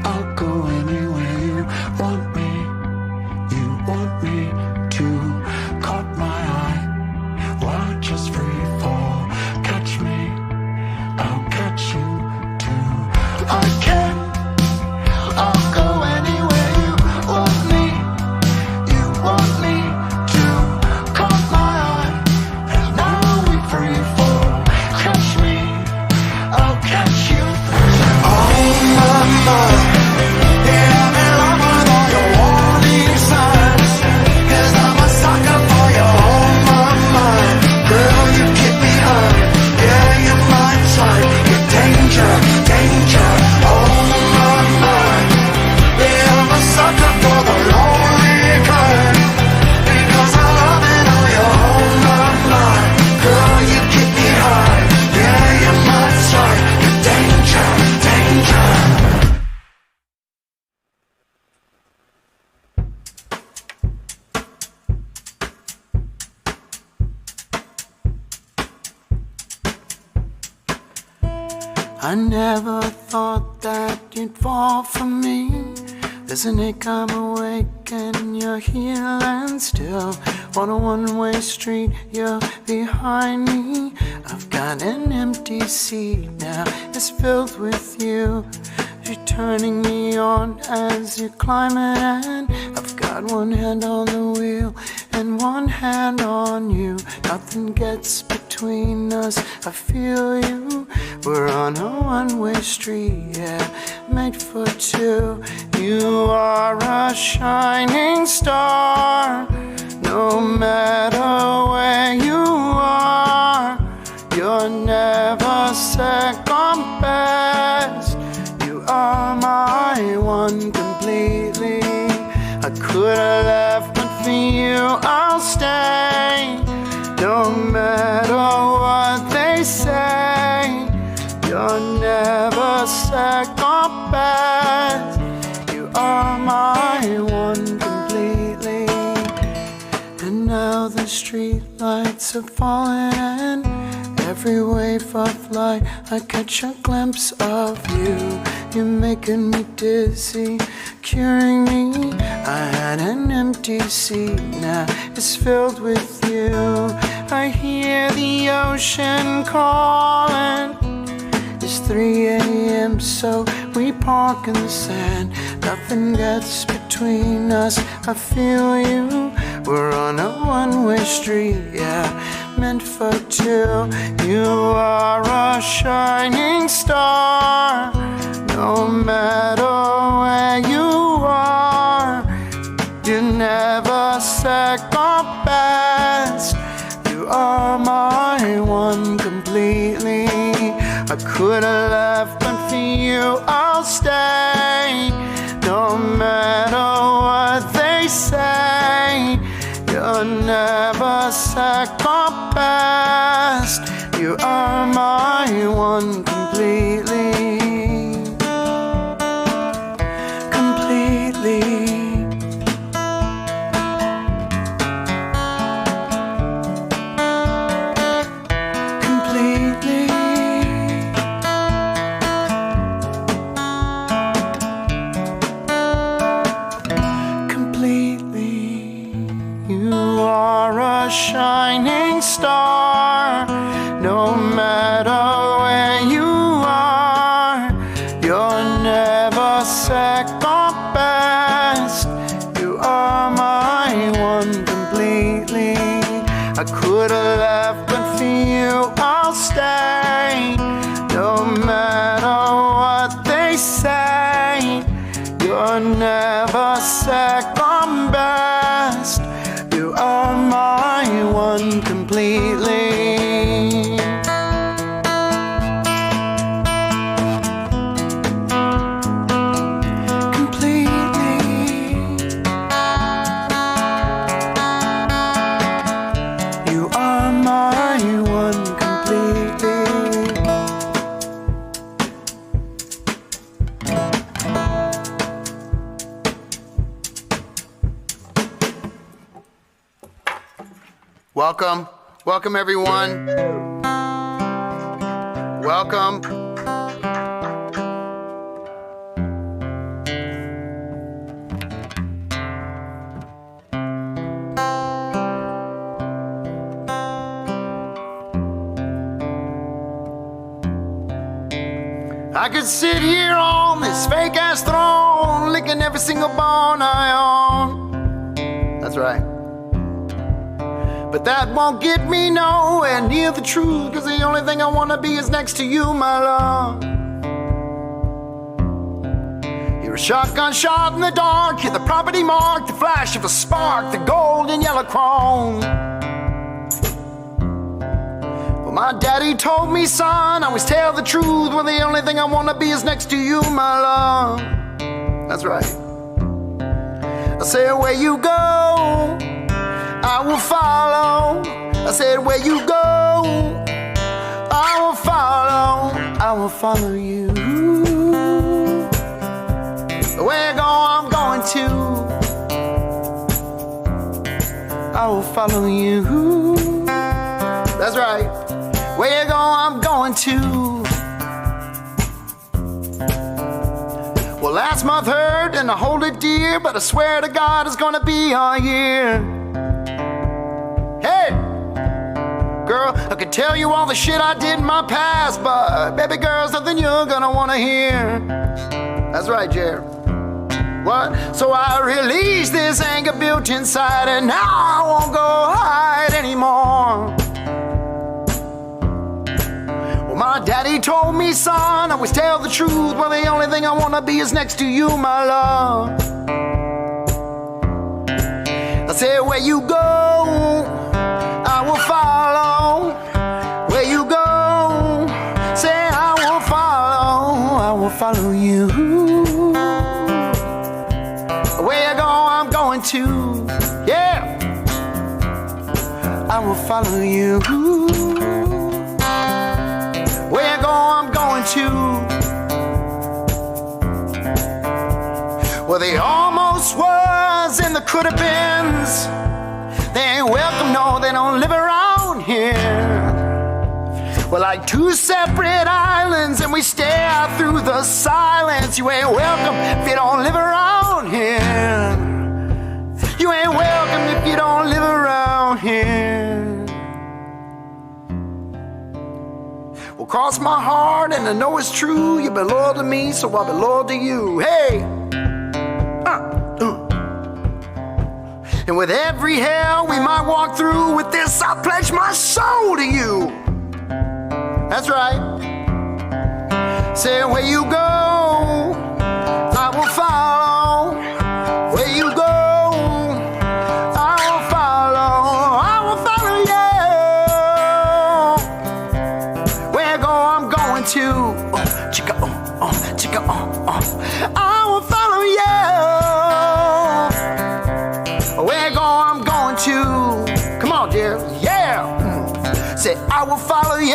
I'll go anywhere you want me. You want me to. Caught my eye, watch us free fall. Catch me, I'll catch you too. I can, I'll go anywhere you want me. You want me to. Caught my eye, and now we free fall. Catch me, I'll catch you too. Oh my mind. I never thought that you'd fall for me. There's an ache, I'm awake and you're here and still. On a one-way street, you're behind me. I've got an empty seat now, it's filled with you. You're turning me on as you're climbing, and I've got one hand on the wheel and one hand on you. Nothing gets between us, I feel you. We're on a one-way street, yeah, made for two. You are a shining star, no matter where you are. You're never second best. You are my one completely. I could have left, but for you I'll stay. No matter what they say, you're never second best. You are my one completely. And now the street lights are falling, and every wave of light I catch a glimpse of you. You're making me dizzy, curing me. I had an empty seat, now it's filled with you. I hear the ocean calling. It's 3 a.m. so we park in the sand. Nothing gets between us, I feel you. We're on a one-way street, yeah, meant for two. You are a shining star, no matter where you are. You're never second best. You are my one completely. I could have left, but for you I'll stay. No matter what they say, you're never second best. You are my one completely. Completely. Shining star, no matter where you are. You're never second best. You are my one completely. I could have left, but for you I'll stay. No matter what they say, you're never second best. You are my one completely. Completely. You are my one completely. Welcome, welcome everyone. Welcome. I could sit here on this fake ass throne, licking every single bone I own. That's right. But that won't get me nowhere near the truth, cause the only thing I wanna be is next to you, my love. Hear a shotgun shot in the dark, hear the property mark, the flash of a spark, the gold and yellow chrome. Well, my daddy told me, son, always tell the truth, when the only thing I wanna be is next to you, my love. That's right. I said, where you go, I will follow. I said, where you go, I will follow. I will follow you. Where you go, I'm going to. I will follow you. That's right. Where you go, I'm going to. Well, last month hurt and I hold it dear, but I swear to God it's gonna be all year. Hey, girl, I could tell you all the shit I did in my past, but baby girl, something you're gonna wanna hear. That's right, Jared. What? So I release this anger built inside, and now I won't go hide anymore. Well, my daddy told me, son, always tell the truth, well, the only thing I wanna be is next to you, my love. I said, where you go, I will follow. Where you go, say I will follow you. Where you go, I'm going to. Yeah, I will follow you. Where you go, I'm going to. Well, they almost was and the could have beens. They ain't welcome, no, they don't live around here. We're like two separate islands and we stare through the silence. You ain't welcome if you don't live around here. You ain't welcome if you don't live around here. Well, cross my heart and I know it's true. You've been loyal to me, so I'll be loyal to you. Hey! And with every hell we might walk through, with this I pledge my soul to you. That's right. Say where you go, I will follow. Where you go, I will follow. I will follow you. Where you go, I'm going to. Chicka, chicka, I will follow you. Where you go, I'm going to. Come on, dear. Yeah. Say, I will follow you.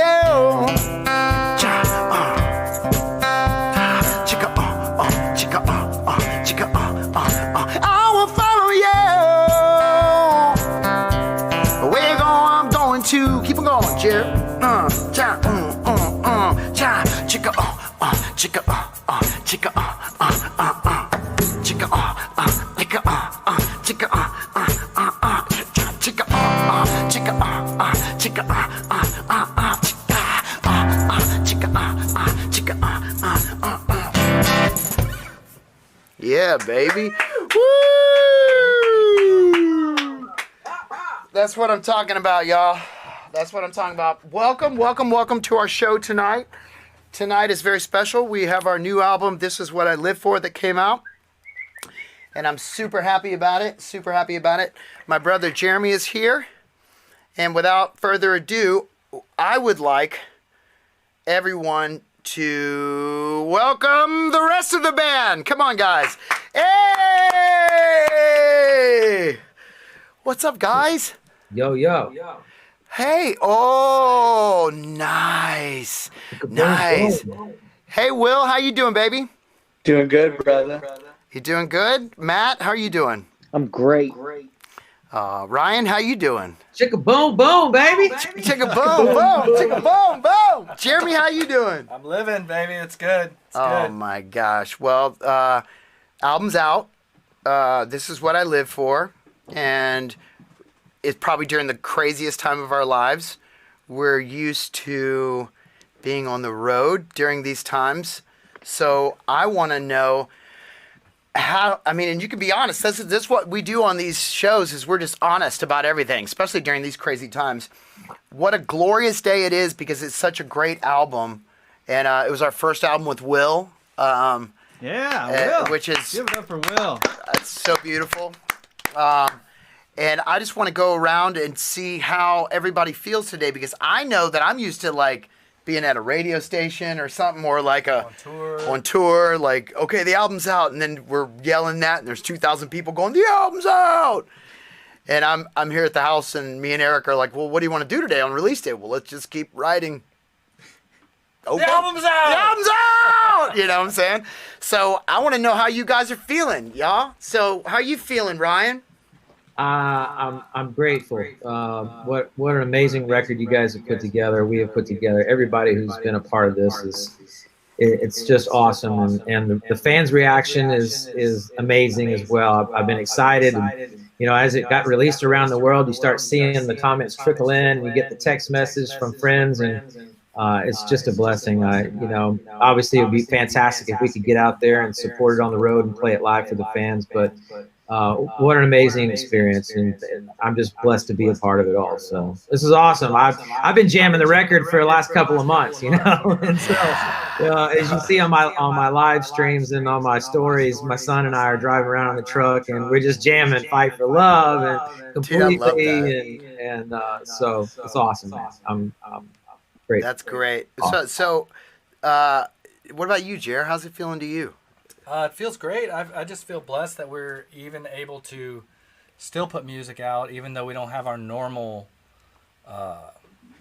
I will follow you. Where you go, I'm going to. Keep on going, Jerry. Chicka, chicka, chicka, yeah, baby. Woo! That's what I'm talking about, y'all. That's what I'm talking about. Welcome, welcome, welcome to our show tonight. Tonight is very special. We have our new album, This Is What I Live For, that came out. And I'm super happy about it. Super happy about it. My brother Jeremy is here. And without further ado, I would like everyone to welcome the rest of the band. Come on, guys. Hey! What's up, guys? Yo, yo. Hey. Oh, nice. Nice. Hey, Will, how you doing, baby? Doing good, brother. You doing good? Matt, how are you doing? I'm great. Ryan, how you doing? Chicka boom boom, baby. Chicka boom boom, chicka boom boom. Jeremy, how you doing? I'm living, baby. It's good. It's Oh good. my gosh. Well, album's out. This Is What I Live For, and it's probably during the craziest time of our lives. We're used to being on the road during these times. So I want to know how, I mean, and you can be honest. This is what we do on these shows is we're just honest about everything, especially during these crazy times. What a glorious day it is because it's such a great album. And it was our first album with Will. Will. Which is, Give it up for Will. it's so beautiful. And I just want to go around and see how everybody feels today because I know that I'm used to like being at a radio station or something or like on tour, like, okay, the album's out. And then we're yelling that and there's 2,000 people going, the album's out. And I'm here at the house and me and Eric are like, well, what do you want to do today on release day? Well, let's just keep writing. Okay. The album's out! The album's out! You know what I'm saying? So I want to know how you guys are feeling, y'all. So how you feeling, Ryan? I'm grateful. What an amazing record you guys have put together. We have put together. Everybody who's been a part of this it's just awesome, and the fans' reaction is amazing as well. I've been excited, and you know, as it got released around the world, you start seeing the comments trickle in, and you get the text message from friends, and it's just a blessing. You know, obviously it would be fantastic if we could get out there and support it on the road and play it live for the fans, but what an amazing experience, and I'm just blessed to be a part of it all. So this is awesome. I've been jamming the record for the last couple of months, you know, and so as you see on my live streams and on my stories, my son and I are driving around in the truck and we're just jamming "Fight for Love" and completely, and so it's awesome, man. I'm great. That's great. So what about you, Jer? How's it feeling to you? It feels great. I just feel blessed that we're even able to still put music out, even though we don't have our normal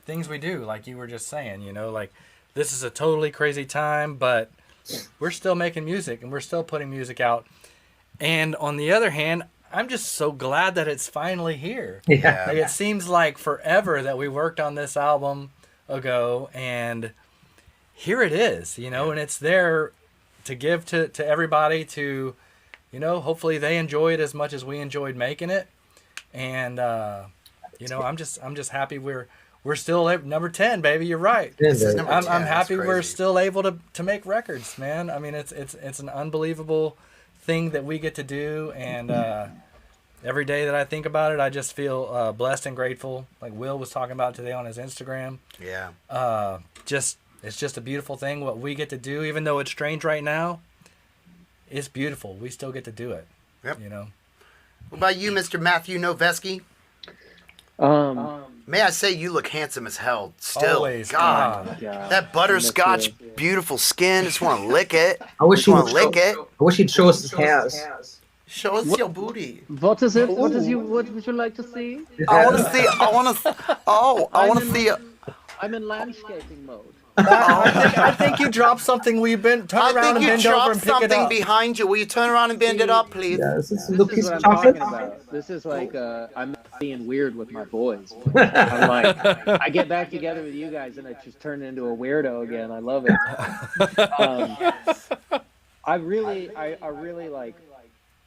things we do. Like you were just saying, you know, like this is a totally crazy time, but we're still making music and we're still putting music out. And on the other hand, I'm just so glad that it's finally here. Yeah. Like, it seems like forever that we worked on this album ago, and here it is, you know, and it's there to give to everybody to, you know, hopefully they enjoy it as much as we enjoyed making it. And, you know, I'm just happy we're still number 10, baby. You're right. This is number 10. I'm happy That's we're crazy. still able to make records, man. I mean, it's an unbelievable thing that we get to do. And, every day that I think about it, I just feel blessed and grateful. Like Will was talking about today on his Instagram. Yeah. It's just a beautiful thing what we get to do, even though it's strange right now. It's beautiful. We still get to do it. Yep. You know. What about you, Mr. Matthew Noveski? May I say you look handsome as hell still. Always. God. That butterscotch, beautiful skin. Just want to lick it. I wish Just want to lick it. I wish he'd show us his calves. Show us your booty. What is it? What would you like to see? I want to see. I want to see. I'm in landscaping mode. I think you dropped something. We've been turn around and I think you bend over dropped and pick it something up. behind you. Will you turn around and bend it up, please? Yeah, is this a This little is piece what of I'm chocolate? talking about. This is like I'm being weird with my boys. I'm like, I get back together with you guys and I just turn into a weirdo again. I love it. I really like.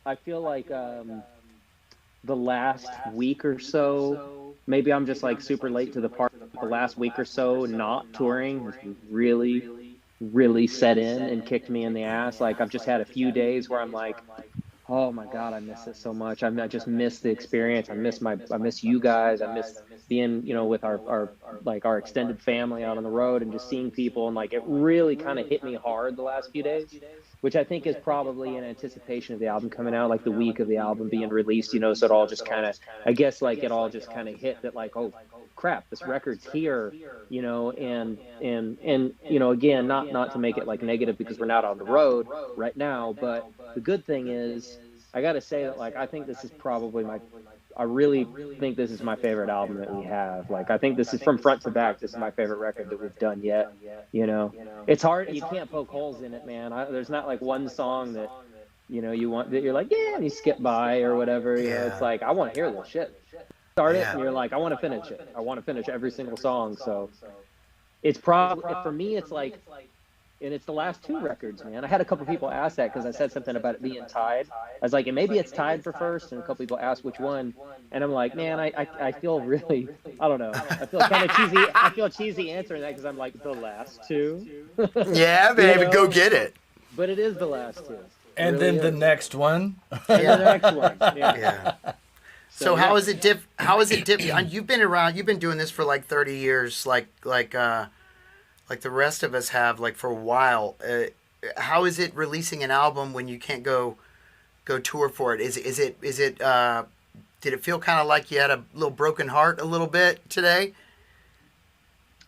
I feel like the last week or so, maybe I'm just like super late to the party. The last week or so, not touring has really set in and kicked me in the ass. Like I've just had a few days where I'm like, oh my God, I miss it so much. I just miss the experience. I miss you guys. I miss being, you know, with our extended family out on the road and just seeing people. And like, it really kind of hit me hard the last few days, which I think is probably in anticipation of the album coming out, like the week of the album being released, you know, so it all just kind of, I guess like it all just kind of hit that like, oh crap, this record's here, you know, and you know, again, not to make it like negative because we're not on the road right now, but the good thing is, I got to say that like, I think this is probably I really think this is my favorite album that we have. Like, I think this is from front to back. This is my favorite record that we've done yet. You know, it's hard. You can't poke holes in it, man. There's not like one song that, you know, you want that you're like, yeah, and you skip by or whatever. You know, it's like, I want to hear this shit. Start it, and you're like, I want to finish it. I want to finish every single song. So it's probably, for me, it's like, And it's the last 2 records, man. I had a couple people ask that because I said something about it being tied. I was like, and maybe it's tied for first, and a couple people asked which one, and I'm like, man, I feel really, I don't know, I feel kind of cheesy. I feel cheesy answering that because I'm like the last 2. Yeah, baby, go get it. But it is the last 2. And really then the next one. And the next one. Yeah. Yeah. So how is it diff? How is it diff? You've been around. You've been doing this for like 30 years, like the rest of us have, like for a while. How is it releasing an album when you can't go tour for it? Is it did it feel kind of like you had a little broken heart a little bit today?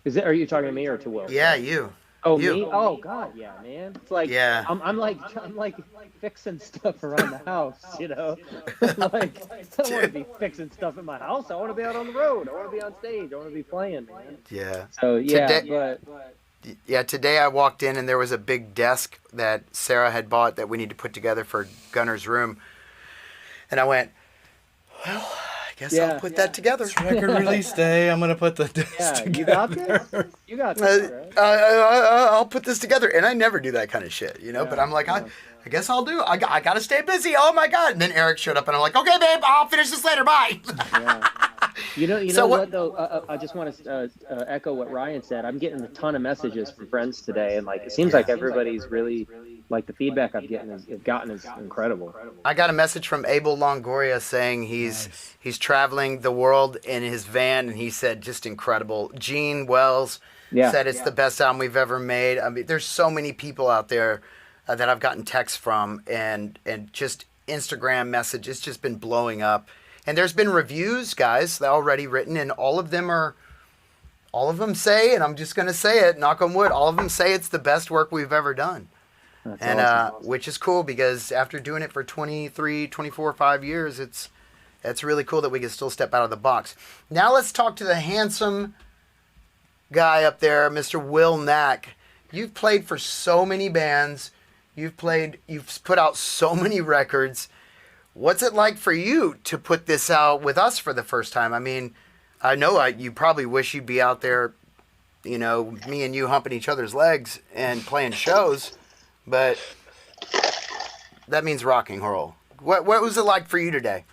Are you talking to me or to Will? Yeah, you. Oh, you. me? Oh, God, yeah, man. It's like, yeah. I'm like fixing stuff around the house, you know? Like, I don't want to be fixing stuff in my house. I want to be out on the road. I want to be on stage. I want to be playing, man. Yeah. So, yeah, today, today I walked in and there was a big desk that Sarah had bought that we need to put together for Gunner's room. And I went, well, I guess I'll put that together. It's record release day. I'm gonna put the disc together. You got this. You got this, right? I'll put this together, and I never do that kind of shit, you know. Yeah, but I'm like, I guess I'll do. I got to stay busy. Oh my god! And then Eric showed up, and I'm like, okay, babe, I'll finish this later. Bye. Yeah. You know what though? I just want to echo what Ryan said. I'm getting a ton of messages from friends today, and like it seems like everybody's really like the feedback I've gotten is incredible. I got a message from Abel Longoria saying he's traveling the world in his van, and he said just incredible. Gene Wells said it's the best album we've ever made. I mean, there's so many people out there that I've gotten texts from, and just Instagram messages. It's just been blowing up. And there's been reviews, guys, that already written, and all of them say, and I'm just going to say it, knock on wood, all of them say it's the best work we've ever done. That's and awesome. which is cool because after doing it for 23, 24, 5 years, it's really cool that we can still step out of the box. Now let's talk to the handsome guy up there, Mr. Will Knack. You've played for so many bands. You've put out so many records. What's it like for you to put this out with us for the first time? I mean, I know you probably wish you'd be out there, you know, me and you humping each other's legs and playing shows, but that means rocking roll. What was it like for you today?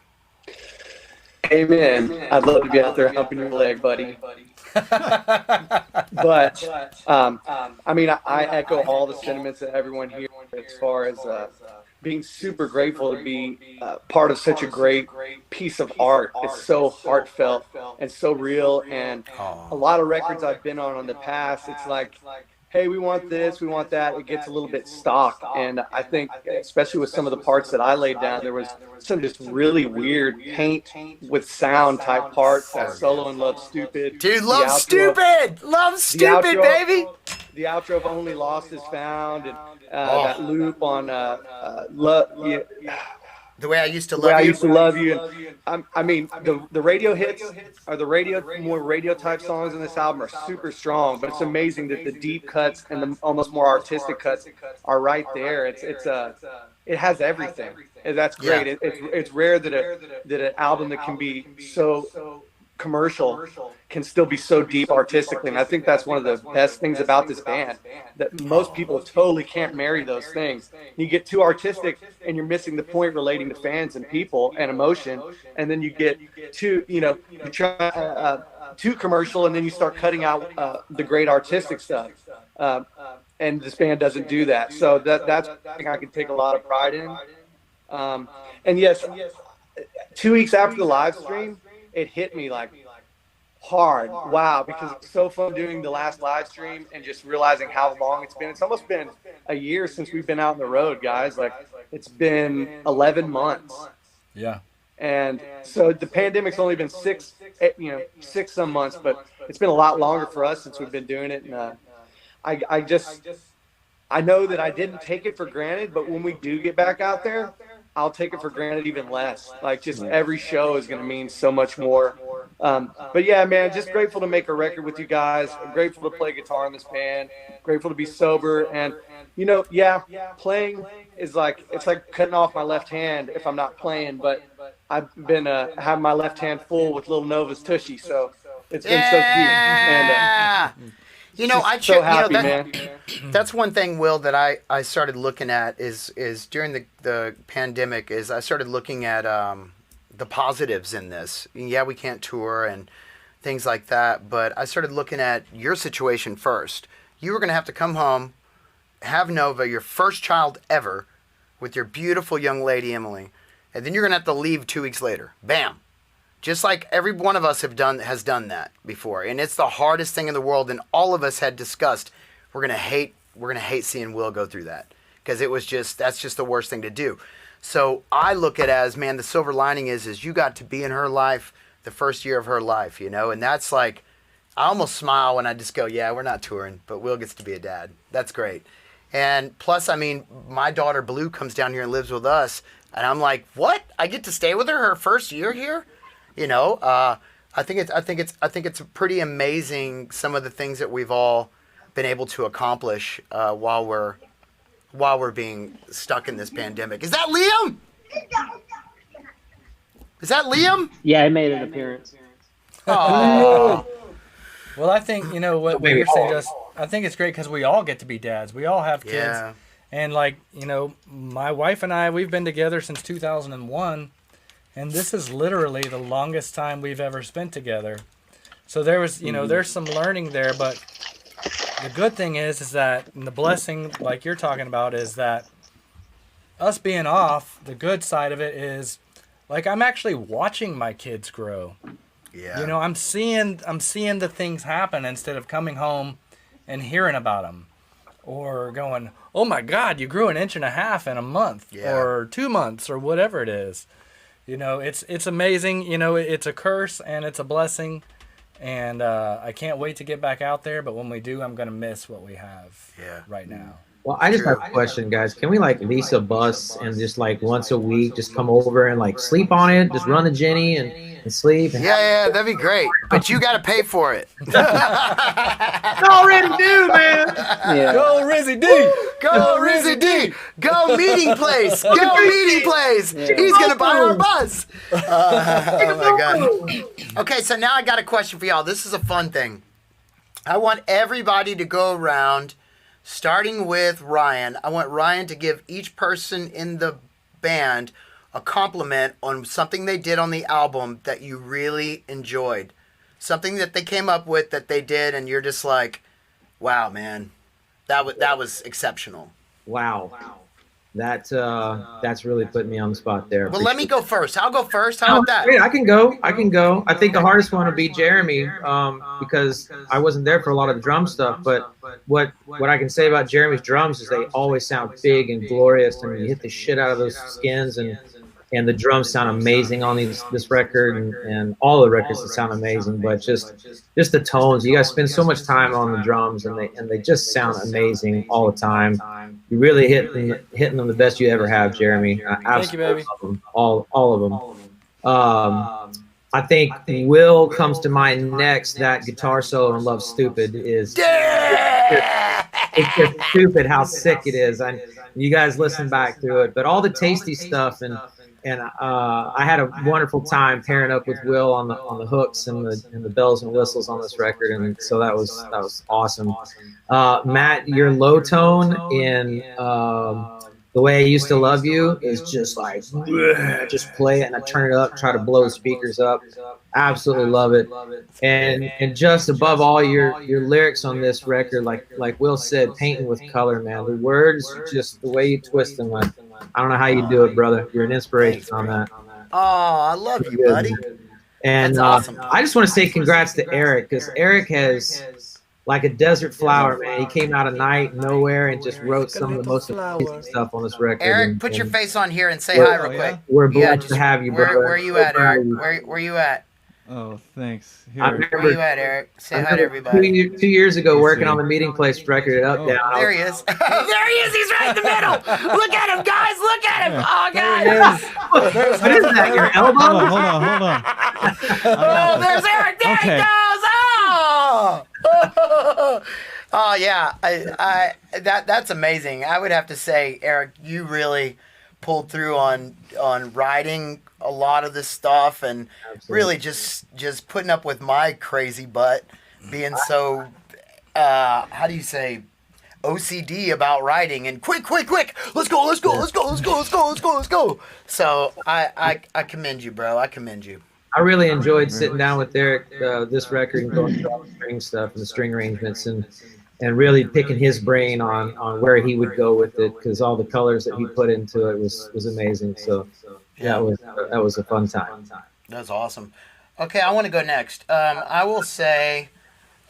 Hey man, I'd love to be out there humping your leg, buddy. But I mean, I echo all the sentiments that everyone here as far as being super grateful to be part of such a great piece of art. It's so heartfelt and so real. And a lot of records I've been on the past, it's like, hey, we want this, we want that. It gets a little bit stock. And I think, especially with some of the parts that I laid down, there was some just really weird paint with sound type parts. That solo in Love Stupid. Dude, Love Stupid! Love Stupid, baby! The outro of Only Lost Is Found, and that loop on Love. The Way I Used to Love You. And I mean, the radio hits or more radio type songs in this album are super strong, but it's amazing that the deep cuts and the almost more artistic cuts are right there. It has everything. And that's great. Yeah. It's rare that an album that can be so commercial can still be so deep artistically, and I think that's one of the best things about this band, that most people totally can't marry those things. You get too artistic and you're missing the point relating to fans and people and emotion, and then you get too too commercial, and then you start cutting out the great artistic stuff, and this band doesn't do that. So that's something I can take a lot of pride in. And yes, 2 weeks after the live stream, it hit me like hard. Wow, because it's so fun doing the last live stream and just realizing how long it's been. It's almost been a year since we've been out on the road, guys. Like, it's been 11 months. Yeah. And so the pandemic's only been six some months, but it's been a lot longer for us since we've been doing it. And I know that I didn't take it for granted, but when we do get back out there, I'll take it for granted even less. Like, just every show is going to mean so much more. But yeah, man, just grateful to make a record with you guys. I'm grateful to play guitar in this band. Grateful to be sober. And, you know, playing is like, it's like cutting off my left hand if I'm not playing. But I've been having my left hand full with Little Nova's Tushy. So it's been so cute. And, You know, so happy, man. That's one thing, Will, that I started looking at is during the pandemic is I started looking at the positives in this. Yeah, we can't tour and things like that, but I started looking at your situation first. You were going to have to come home, have Nova, your first child ever, with your beautiful young lady, Emily, and then you're going to have to leave 2 weeks later. Bam. Just like every one of us has done that before, and it's the hardest thing in the world. And all of us had discussed we're gonna hate seeing Will go through that because that's just the worst thing to do. So I look at it as, man, the silver lining is you got to be in her life the first year of her life, you know, and that's like I almost smile when I just go, yeah, we're not touring, but Will gets to be a dad. That's great. And plus, I mean, my daughter Blue comes down here and lives with us, and I'm like, what? I get to stay with her first year here? You know, I think it's pretty amazing some of the things that we've all been able to accomplish while we're being stuck in this pandemic. Is that Liam? Is that Liam? Yeah, I made an appearance. Oh. Well, I think what you're saying. Just I think it's great because we all get to be dads. We all have kids, Yeah. and my wife and I, we've been together since 2001. And this is literally the longest time we've ever spent together. So there was, there's some learning there. But the good thing is that, and the blessing, like you're talking about, is that us being off, the good side of it is, like, I'm actually watching my kids grow. Yeah. I'm seeing the things happen instead of coming home and hearing about them. Or going, oh my God, you grew 1.5 inches in a month. Yeah. Or 2 months or whatever it is. It's amazing. It's a curse and it's a blessing, and I can't wait to get back out there. But when we do, I'm gonna miss what we have right now. Well, I just have a question, guys. Can we lease a bus and just once a week just come over and sleep on it, just run the Jenny and sleep? And Yeah, that'd be great. But you got to pay for it. already do, man. Yeah. Go Rizzy D! Go Rizzy D! Go Meeting Place! Go Meeting Place! Yeah. He's gonna buy our bus. Oh my God. Okay, so now I got a question for y'all. This is a fun thing. I want everybody to go around, starting with Ryan. I want Ryan to give each person in the band a compliment on something they did on the album that you really enjoyed. Something that they came up with that they did and you're just like, wow, man, that was exceptional. Wow. That's really putting me on the spot there. Well, let me go first. I'll go first. How about that? Great, I can go. I think the hardest one would be Jeremy, because I wasn't there for a lot of the drum stuff. But what I can say about Jeremy's drums is they always sound big and glorious, and you hit the shit out of those skins, and the drums sound amazing on this record, and all the records that sound amazing. But just the tones, you guys spend so much time on the drums, and they just sound amazing all the time. You really hitting them the best you ever have, Jeremy. Thank you, baby. All of them. I think Will comes to mind next. That guitar solo in Love Stupid is it's just stupid how sick it is. You guys listen back through it, but all the tasty stuff and I had a wonderful time pairing up with Will on the hooks and the bells and whistles on this record, and so that was awesome. Matt, your low tone in The Way I Used to Love You is just like, just play it and I turn it up, try to blow the speakers up. Absolutely love it. And just above all, your lyrics on this record, like Will said, painting with color, man. The words, just the way you twist them. I don't know how you do it, brother. You're an inspiration on that. Oh, I love you, buddy. And That's awesome. I just want to say congrats to Eric, because Eric has, like a desert flower, man. He came out of night, nowhere, and just wrote some of the most amazing stuff on this record. Eric, put your face on here and say hi real quick. We're blessed to have you, brother. Where are you at, Eric? Where you at? Oh, thanks. Here. Where you at, Eric? Say hi to everybody. 2 years ago, working on the Meeting Place record at Up Down. There he is. There he is. He's right in the middle. Look at him, guys. Look at him. Oh, God. What is that? Your elbow? Hold on. Oh, there's Eric. There he goes. Oh. Oh, yeah. That's amazing. I would have to say, Eric, you really pulled through on writing a lot of this stuff and really just putting up with my crazy butt being so how do you say, OCD about writing and quick, let's go. So I commend you, bro. I commend you. I really enjoyed sitting down with Eric this record and going through all the string stuff and the string arrangements and really picking his brain on where he would go with it, because all the colors that he put into it was amazing. So that was a fun time. That's awesome. Okay, I want to go next. I will say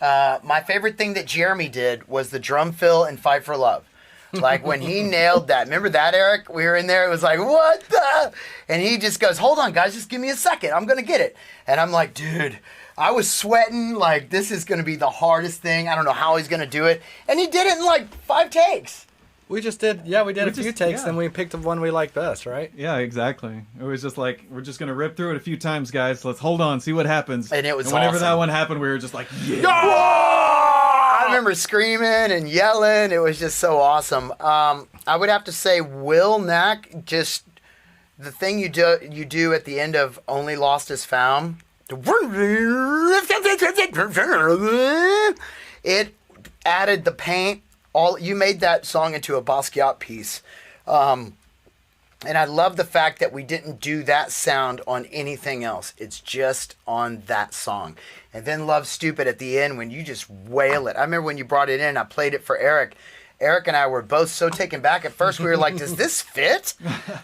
my favorite thing that Jeremy did was the drum fill and Fight for Love. Like when he nailed that. Remember that, Eric? We were in there. It was like, what the? And he just goes, hold on, guys. Just give me a second. I'm going to get it. And I'm like, dude, I was sweating. Like, this is going to be the hardest thing. I don't know how he's going to do it. And he did it in like 5 takes. We just did, a few takes, and we picked the one we liked best, right? Yeah, exactly. It was just like, we're just going to rip through it a few times, guys. Let's hold on, see what happens. And it was whenever awesome. that one happened, we were just like, yeah. I remember screaming and yelling. It was just so awesome. I would have to say Will Knack, just the thing you do at the end of Only Lost Is Found. It added the paint. You made that song into a Basquiat piece. And I love the fact that we didn't do that sound on anything else. It's just on that song. And then Love Stupid at the end when you just wail it. I remember when you brought it in, I played it for Eric. Eric and I were both so taken back. At first we were like, does this fit?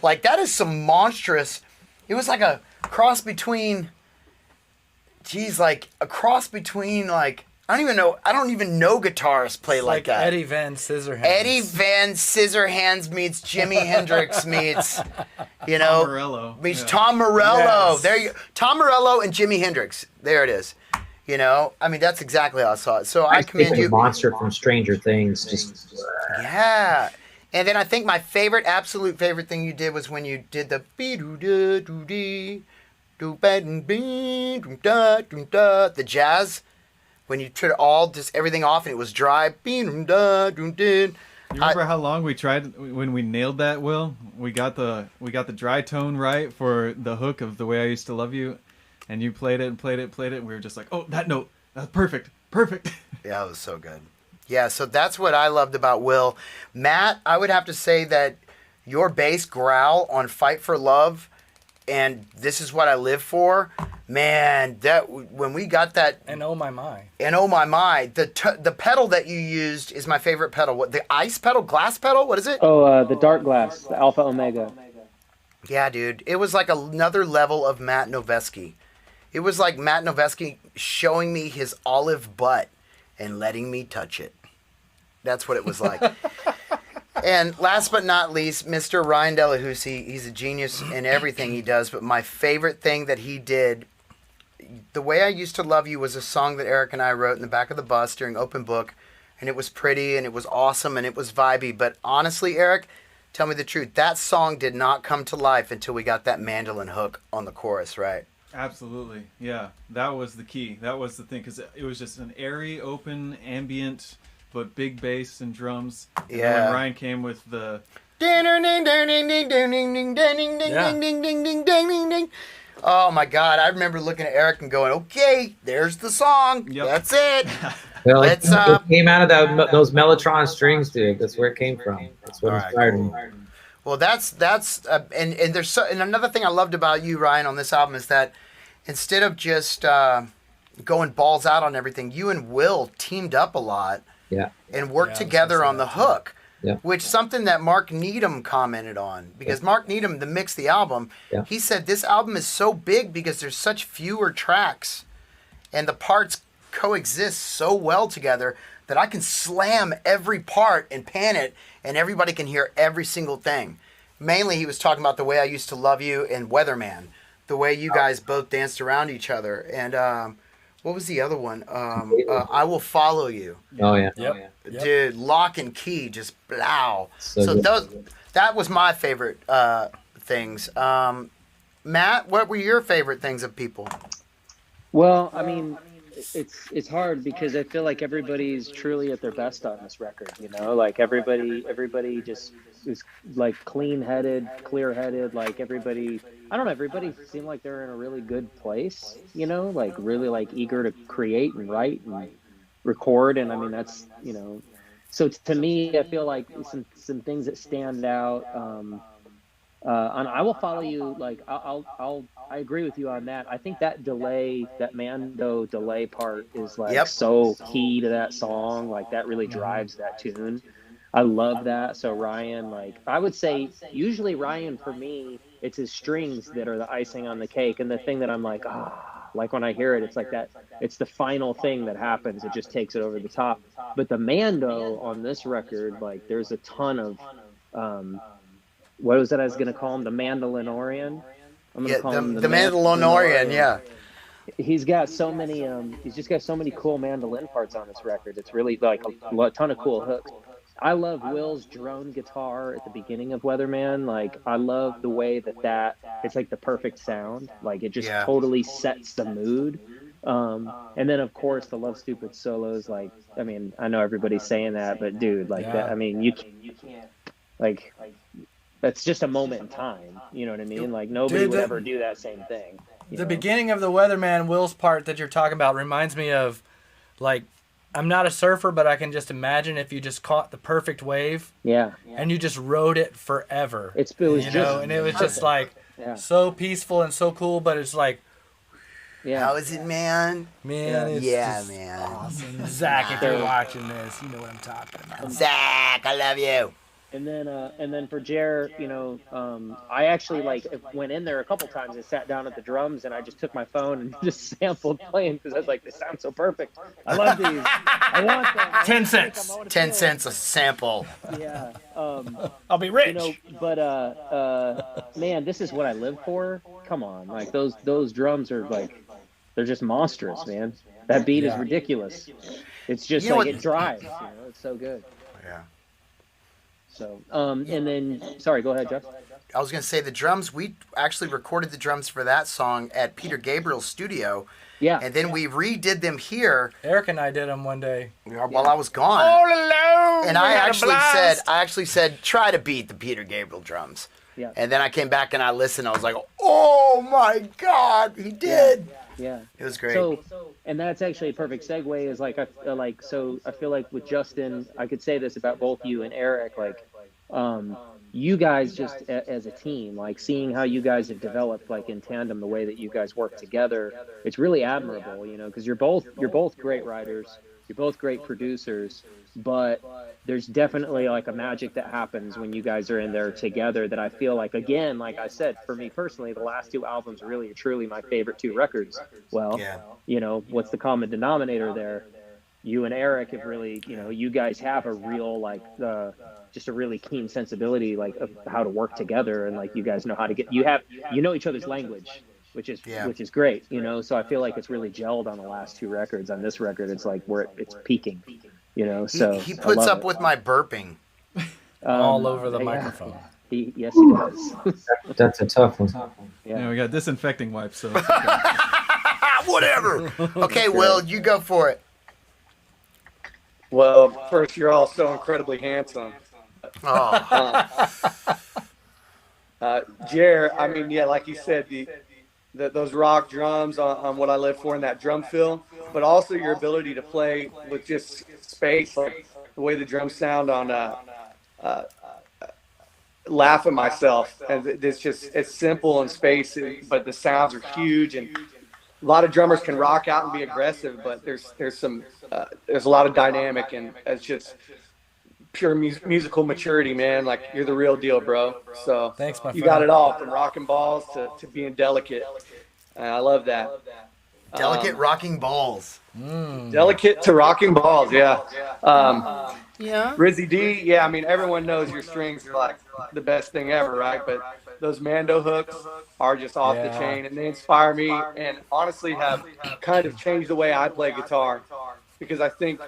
Like, that is some monstrous. It was like a cross between, I don't even know guitarists play like that. Eddie Van Scissorhands. Eddie Van Scissorhands meets Jimi Hendrix meets, Tom Morello. Tom Morello. Yes. There you go. Tom Morello and Jimi Hendrix. There it is. I mean, that's exactly how I saw it. So I commend you. Monster from Stranger Things. Just Yeah. And then I think my absolute favorite thing you did was when you did the the jazz. When you turned everything off and it was dry. You remember how long we tried when we nailed that, Will? We got the dry tone right for the hook of The Way I Used to Love You, and you played it and played it and played it, and we were just like, oh, that note, that's perfect. Yeah, it was so good. Yeah, so that's what I loved about Will. Matt, I would have to say that your bass growl on Fight for Love and This Is What I Live For, man, that when we got that, And Oh My My. the pedal that you used is my favorite pedal. What, the ice pedal, glass pedal? What is it? Oh, the Dark Glass, the Alpha Omega. Yeah, dude, it was like another level of Matt Noveski. It was like Matt Noveski showing me his olive butt and letting me touch it. That's what it was like. And last but not least, Mr. Ryan Delahousie, he's a genius in everything he does, but my favorite thing that he did, The Way I Used to Love You, was a song that Eric and I wrote in the back of the bus during Open Book, and it was pretty, and it was awesome, and it was vibey, but honestly, Eric, tell me the truth, that song did not come to life until we got that mandolin hook on the chorus, right? Absolutely, yeah. That was the key. That was the thing, because it was just an airy, open, ambient, but big bass and drums. And then when Ryan came with the... Oh my God, I remember looking at Eric and going, okay, there's the song. Yep. That's it. Well, it came out of those Mellotron strings, dude. That's where it came from. That's what inspired me. Well, that's and there's and another thing I loved about you, Ryan, on this album is that instead of just going balls out on everything, you and Will teamed up a lot. Yeah. And worked together on the hook. Yeah. Which something that Mark Needham commented on, because Mark Needham, the mix the album, he said this album is so big because there's such fewer tracks and the parts coexist so well together that I can slam every part and pan it and everybody can hear every single thing. Mainly he was talking about The Way I Used to Love You and Weatherman, the way you guys both danced around each other. And what was the other one? I Will Follow You. Oh, yeah. Yep. Dude, Lock and Key, just blow. So good. that was my favorite things. Matt, what were your favorite things of people? Well, I mean, it's hard because I feel like everybody's truly at their best on this record. Like everybody just is like clean-headed, clear-headed. Like everybody, I don't know, everybody seemed like they're in a really good place. Like really like eager to create and write and record. And I mean, that's, you know, so to me, I feel like some things that stand out. And I will follow you. Like I agree with you on that. I think that delay, that Mando delay part is like so key to that song. Like that really drives that tune. I love that. So Ryan, like I would say usually Ryan for me, it's his strings that are the icing on the cake. And the thing that I'm like, like when I hear it, it's like that, it's the final thing that happens. It just takes it over the top. But the Mando on this record, like there's a ton of, what was it I was going to call him? The Mandalorian? I'm going to call him the Mandalorian, yeah. He's got so many, he's just got so many cool mandolin parts on this record. It's really like a ton of cool hooks. I love Will's drone guitar at the beginning of Weatherman. Like, I love the way that it's like the perfect sound. Like, it just totally sets the mood. And then, of course, the Love Stupid solos. Like, I mean, I know everybody's saying that, but dude, like, that, I mean, you can't, like, that's just a moment in time. You know what I mean? Like, nobody would ever do that same thing. The beginning of the Weatherman, Will's part that you're talking about reminds me of, like, I'm not a surfer, but I can just imagine if you just caught the perfect wave. Yeah. And you just rode it forever. It was just, and it was just like so peaceful and so cool, but it's like, how is it, man? Man, it's just man. Awesome. Zach, if you're watching this, you know what I'm talking about. Zach, I love you. And then for Jer, you know, I actually like went in there a couple times and sat down at the drums, and I just took my phone and just sampled playing because I was like, this sounds so perfect. I love these. I want them. 10 cents. 10 cents a sample. Yeah. I'll be rich. You know, but man, this is what I live for. Come on, like those drums are like, they're just monstrous, man. That beat is ridiculous. It's just like it drives. You know, it's so good. Yeah. So, and then, sorry, go ahead, Jeff. I was going to say the drums, we actually recorded the drums for that song at Peter Gabriel's studio. Yeah. And then we redid them here. Eric and I did them one day. While I was gone. All alone. And I actually said, try to beat the Peter Gabriel drums. Yeah. And then I came back and I listened. I was like, oh my God, he did. Yeah. It was great. So, and that's actually a perfect segue. Is like I feel like with Justin, I could say this about both you and Eric. Like, you guys just as a team, like seeing how you guys have developed, like in tandem, the way that you guys work together, it's really admirable. You know, because you're both great writers, you're both great producers, but there's definitely like a magic that happens when you guys are in there together that I feel like, again, like I said, for me personally, the last two albums really are truly my favorite two records. Well, you know, what's the common denominator there? You and Eric have really, you know, you guys have a real, like, just a really keen sensibility, like, of how to work together. And like, you guys know how to you know each other's language, which is great, you know? So I feel like it's really gelled on the last two records. On this record, it's like where it's peaking. You know, so he puts up with my burping all over the microphone. Yes, he does. That's a tough one. Yeah, we got disinfecting wipes, so it's whatever. Okay, Will, you go for it. Well, first, you're all so incredibly handsome. Jer, I mean, yeah, like you said, those rock drums on What I Live For in that drum fill, but also your ability to play with just space, like the way the drums sound on Laugh at Myself. And it's simple and space, but the sounds are huge. And a lot of drummers can rock out and be aggressive, but there's a lot of dynamic, and it's just pure musical maturity, man. Like, you're the real deal, bro. So thanks, my friend. You got it all, from rocking balls to being delicate. I love that. Delicate rocking balls. Delicate to rocking balls, yeah. Yeah. Rizzy D, yeah, I mean, everyone knows your strings are like the best thing ever, right? But those Mando hooks are just off the chain, and they inspire me, and honestly have kind of changed the way I play guitar, because I think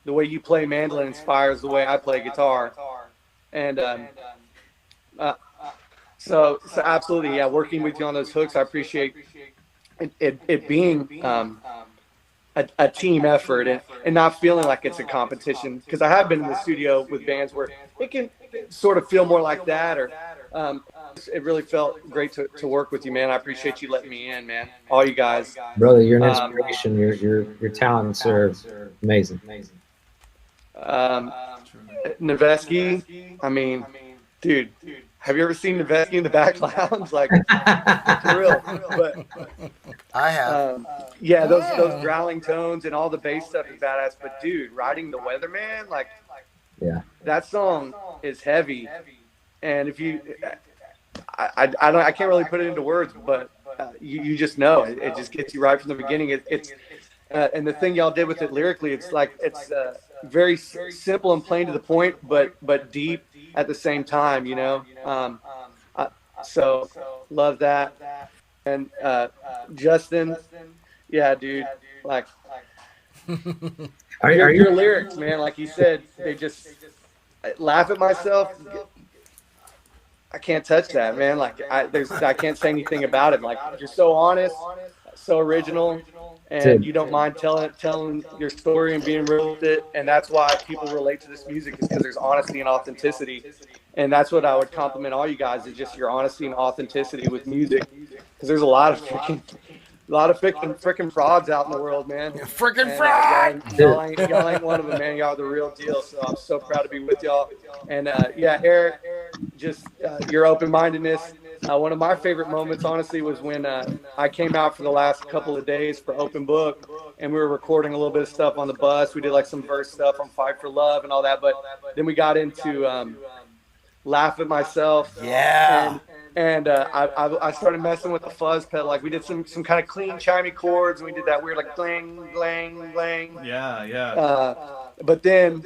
the way you play mandolin inspires the way I play guitar. And so absolutely, yeah, working with you on those hooks, I appreciate it being a team effort, and not feeling like it's a competition, because I have been in the studio with bands where it can sort of feel more like that, or It really felt great to work with you, man. I appreciate you letting me in, man. All you guys. Brother, you're an inspiration. Your talents are amazing. Noveski, I mean, dude, have you ever seen Noveski in the back lounge? Like, for real. But I have. yeah, those growling tones and all the bass stuff is badass. But dude, riding the Weatherman, like, Yeah. that song is heavy. And if you, I can't really put it into words, but you just know it just gets you right from the beginning. It's and the thing y'all did with it lyrically, it's like it's very simple and plain to the point, but deep at the same time, you know. So love that. And Justin, yeah, dude, like your lyrics, man, like you said, they just laugh at myself. I can't touch that, man. Like I can't say anything about it. Like, you're so honest, so original, and you don't mind telling your story and being real with it. And that's why people relate to this music, is because there's honesty and authenticity. And that's what I would compliment all you guys, is just your honesty and authenticity with music. Because there's a lot of freaking frauds out in the world, man. Freaking fraud! Y'all ain't one of them, man. Y'all are the real deal. So I'm so proud to be with y'all. And yeah, Eric, just your open-mindedness. One of my favorite moments, honestly, was when I came out for the last couple of days for Open Book, and we were recording a little bit of stuff on the bus. We did like some verse stuff on Fight for Love and all that, but then we got into Laugh at Myself. Yeah. And I started messing with the fuzz pedal. Like, we did some kind of clean, chimey chords, and we did that weird, like, bling, bling, bling. Yeah. But then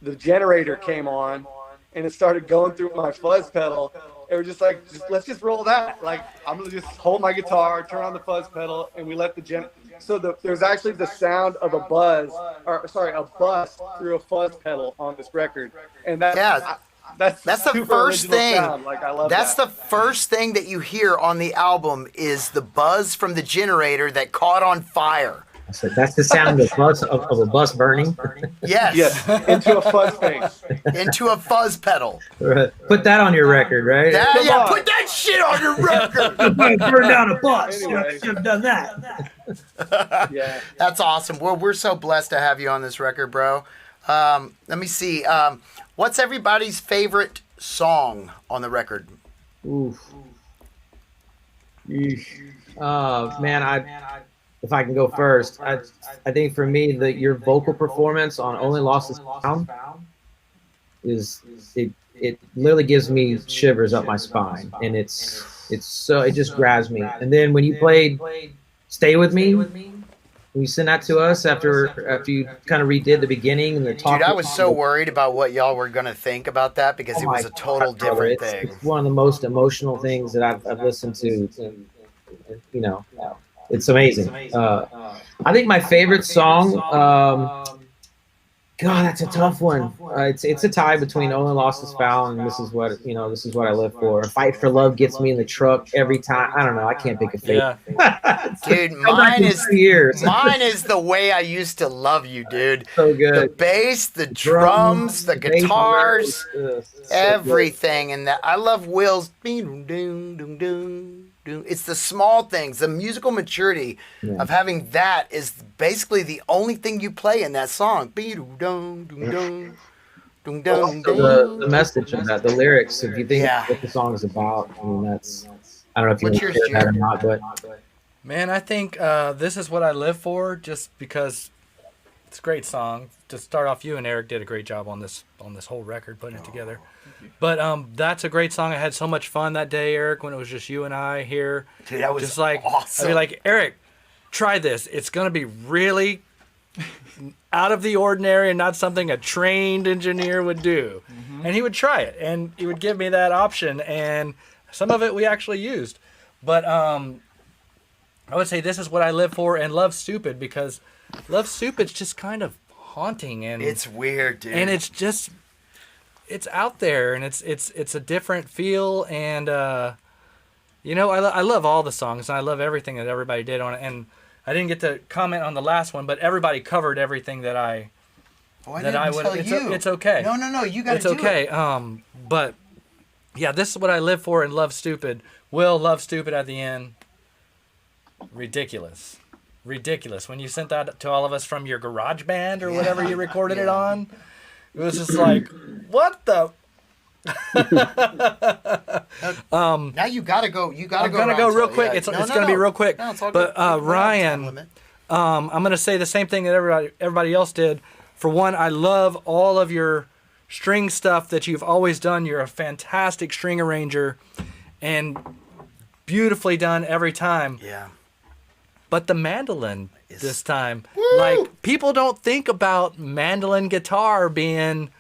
the generator came on, and it started going through my fuzz pedal. And we're just like, let's just roll that. Like, I'm going to just hold my guitar, turn on the fuzz pedal, and we let the so there's actually the sound of a buzz through a fuzz pedal on this record. And that's the first thing. Like, I love that's that. the first thing that you hear on the album is the buzz from the generator that caught on fire. So that's the sound of a bus burning. Yes. Into a fuzz face. Into a fuzz pedal. Put that on your record, right? Yeah, put that shit on your record. Burn down a bus. Anyway. Should have done that. Yeah. That's awesome. Well, we're so blessed to have you on this record, bro. Let me see. What's everybody's favorite song on the record? Oof. Man, if I can go first, I think for me, your vocal performance on Only Lost the Sound it literally gives me shivers up my spine, and it just grabs me. And then when you played Stay With Me, when you sent that to us after you kind of redid the beginning and the talk. Dude, I was so worried about what y'all were gonna think about that, because it was a total different thing. It's one of the most emotional things that I've listened to. And, you know, it's amazing. I think my favorite song, God, that's a tough one. It's a tie between Only Lost Is Found and This Is What I Live For. Fight for Love gets me in the truck every time. I don't know. I can't pick a favorite. Yeah. Dude, mine is The Way I Used to Love You, dude. So good. The bass, the drums, the guitars, everything. And I love Will's. It's the small things. The musical maturity of having that is basically the only thing you play in that song. The message of that, the lyrics, if you think what the song is about, I mean, that's, I don't know if you want to share that or not, but. Man, I think This Is What I Live For, just because it's a great song. To start off, you and Eric did a great job on this whole record, putting it together. But that's a great song. I had so much fun that day, Eric, when it was just you and I here. Dude, that was just like awesome. I'd be like, Eric, try this. It's gonna be really out of the ordinary and not something a trained engineer would do. Mm-hmm. And he would try it, and he would give me that option, and some of it we actually used. But I would say This Is What I Live For and Love Stupid, because Love Stupid's just kind of haunting, and it's weird, dude. And it's just, it's out there, and it's a different feel, and you know, I love all the songs, and I love everything that everybody did on it. And I didn't get to comment on the last one, but everybody covered everything that I would. It's okay. No, you got to do it. It's okay. But Yeah, this is what I live for and love stupid. Will love stupid at the end. Ridiculous. Ridiculous. When you sent that to all of us from your garage band or whatever you recorded it on, it was just like, what the? Now you gotta go. You gotta I'm go. gonna go real quick. Yeah. It's gonna be real quick. No, it's all but good. We're on time Ryan, limit. I'm gonna say the same thing that everybody else did. For one, I love all of your string stuff that you've always done. You're a fantastic string arranger, and beautifully done every time. Yeah. But the mandolin this time, like people don't think about mandolin guitar being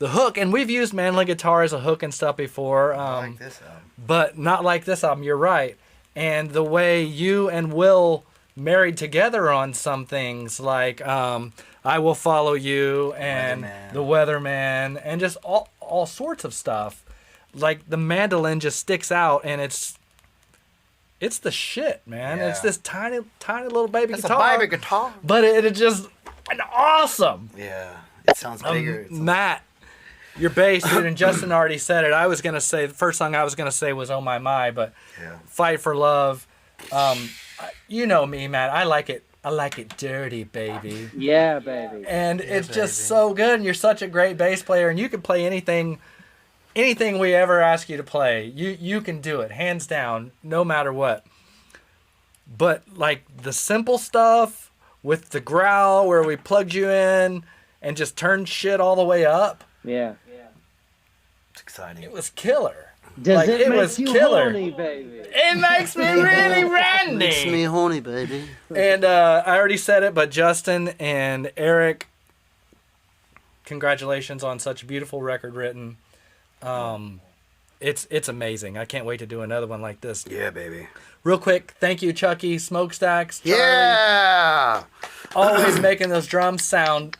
the hook, and we've used mandolin guitar as a hook and stuff before. Like this album. But not like this album. You're right. And the way you and Will married together on some things, like I Will Follow You and Weatherman. The Weatherman, and just all sorts of stuff. Like the mandolin just sticks out, and it's the shit, man. Yeah. It's this tiny little baby It's guitar. a baby guitar. But it just awesome. Yeah. It sounds bigger. It's Matt, your bass, dude, and Justin already said it. I was gonna say the first song I was gonna say was "Oh My My," but Yeah. "Fight for Love." You know me, Matt. I like it. I like it dirty, baby. Yeah, baby. And it's just so good. And you're such a great bass player, and you can play anything we ever ask you to play. You can do it, hands down, no matter what. But like the simple stuff with the growl where we plugged you in and just turned shit all the way up. Yeah. It's exciting. It was killer. Does Like, it it make was you killer. horny, baby? It makes me really randy. Makes me horny, baby. And I already said it, but Justin and Eric, congratulations on such a beautiful record written. It's amazing. I can't wait to do another one like this. Yeah, baby. Real quick, thank you, Chucky, Smokestacks, Charlie, Yeah. always making those drums sound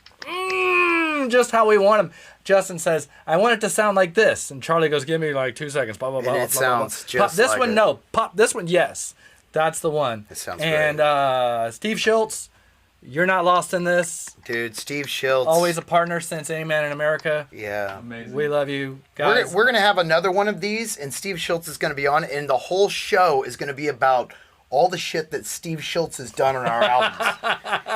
just how we want them. Justin says, I want it to sound like this. And Charlie goes, give me like 2 seconds. Blah, blah, blah. And it blah, blah, blah. sounds Pop just this like one, it. no. Pop this one, yes. That's the one. It sounds and Steve Schultz, you're not lost in this. Dude, Steve Schultz. Always a partner since Any Man in America. Yeah. Amazing. We love you, We're, guys. we're going to have another one of these, and Steve Schultz is going to be on, and the whole show is going to be about all the shit that Steve Schultz has done on our albums.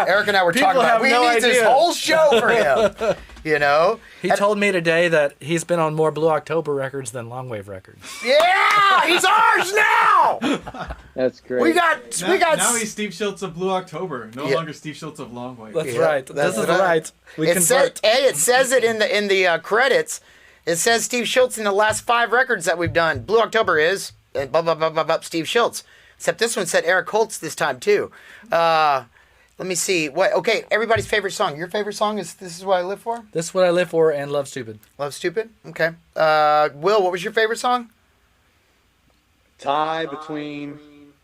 Eric and I were People talking about, have we no need this idea. whole show for him. You know? He told me today that he's been on more Blue October records than Longwave records. Yeah, he's ours now. That's great. We got Now he's Steve Schultz of Blue October, no Yeah. longer Steve Schultz of Longwave. That's Yeah, right. that's This is right. right. We It says, convert. hey, it says it in the credits. It says Steve Schultz in the last 5 records that we've done. Blue October is and blah blah blah blah blah Steve Schultz. Except this one said Eric Holtz this time too. Let me see. What? Okay, everybody's favorite song. Your favorite song is "This Is What I Live For." This is what I live for and love stupid. Love Stupid. Okay. Will, what was your favorite song? Tie between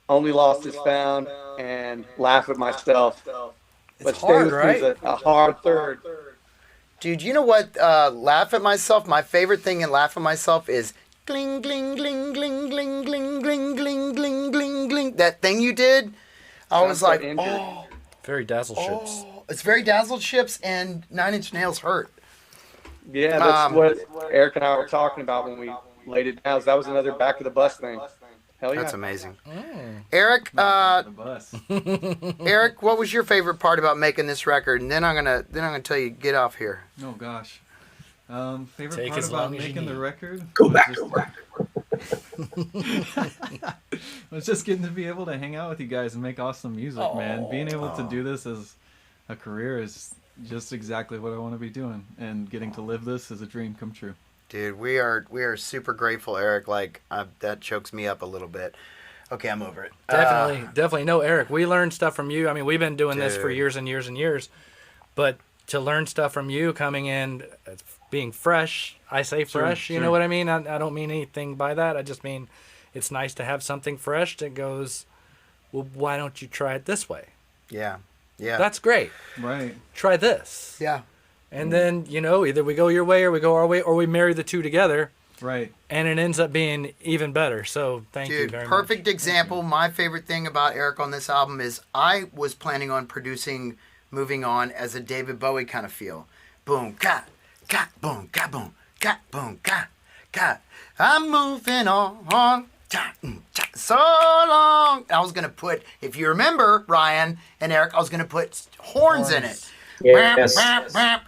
Only Lost Is Found and Laugh at Myself. But Stay hard, With Me right? is a hard third. Dude, you know what? Laugh at Myself. My favorite thing in Laugh at Myself is gling gling gling gling gling gling gling gling gling gling gling. That thing you did. I was so like, injured. oh, Very dazzle ships. it's very Dazzled Ships and 9 Inch Nails hurt. Yeah, that's what Eric and I were talking about when we laid it down. So that was another back of the bus thing. Hell yeah. That's amazing. Eric, The bus. Eric, what was your favorite part about making this record? And then I'm gonna tell you get off here. Oh gosh. Favorite Take part as about long as you making the need. record? Go was back just- to work. was just getting to be able to hang out with you guys and make awesome music, man. Being able to do this as a career is just exactly what I want to be doing, and getting to live this is a dream come true. Dude, we are super grateful, Eric. Like that chokes me up a little bit. Okay, I'm over it. Definitely. No, Eric, we learned stuff from you. I mean, we've been doing this for Dude. years and years and years. But to learn stuff from you coming in, being fresh, I say fresh, you know sure. what I mean? I don't mean anything by that. I just mean it's nice to have something fresh that goes, well, why don't you try it this way? Yeah. That's great. Right. Try this. Yeah. And then, either we go your way or we go our way, or we marry the two together, Right. and it ends up being even better. So thank you Dude, very much. perfect example. My favorite thing about Eric on this album is I was planning on producing Moving On as a David Bowie kind of feel. Boom, ka, boom, ka, boom, ka, boom, ka, God, I'm moving on. So long. I was going to put, if you remember, Ryan and Eric, I was going to put horns in it. Yes. And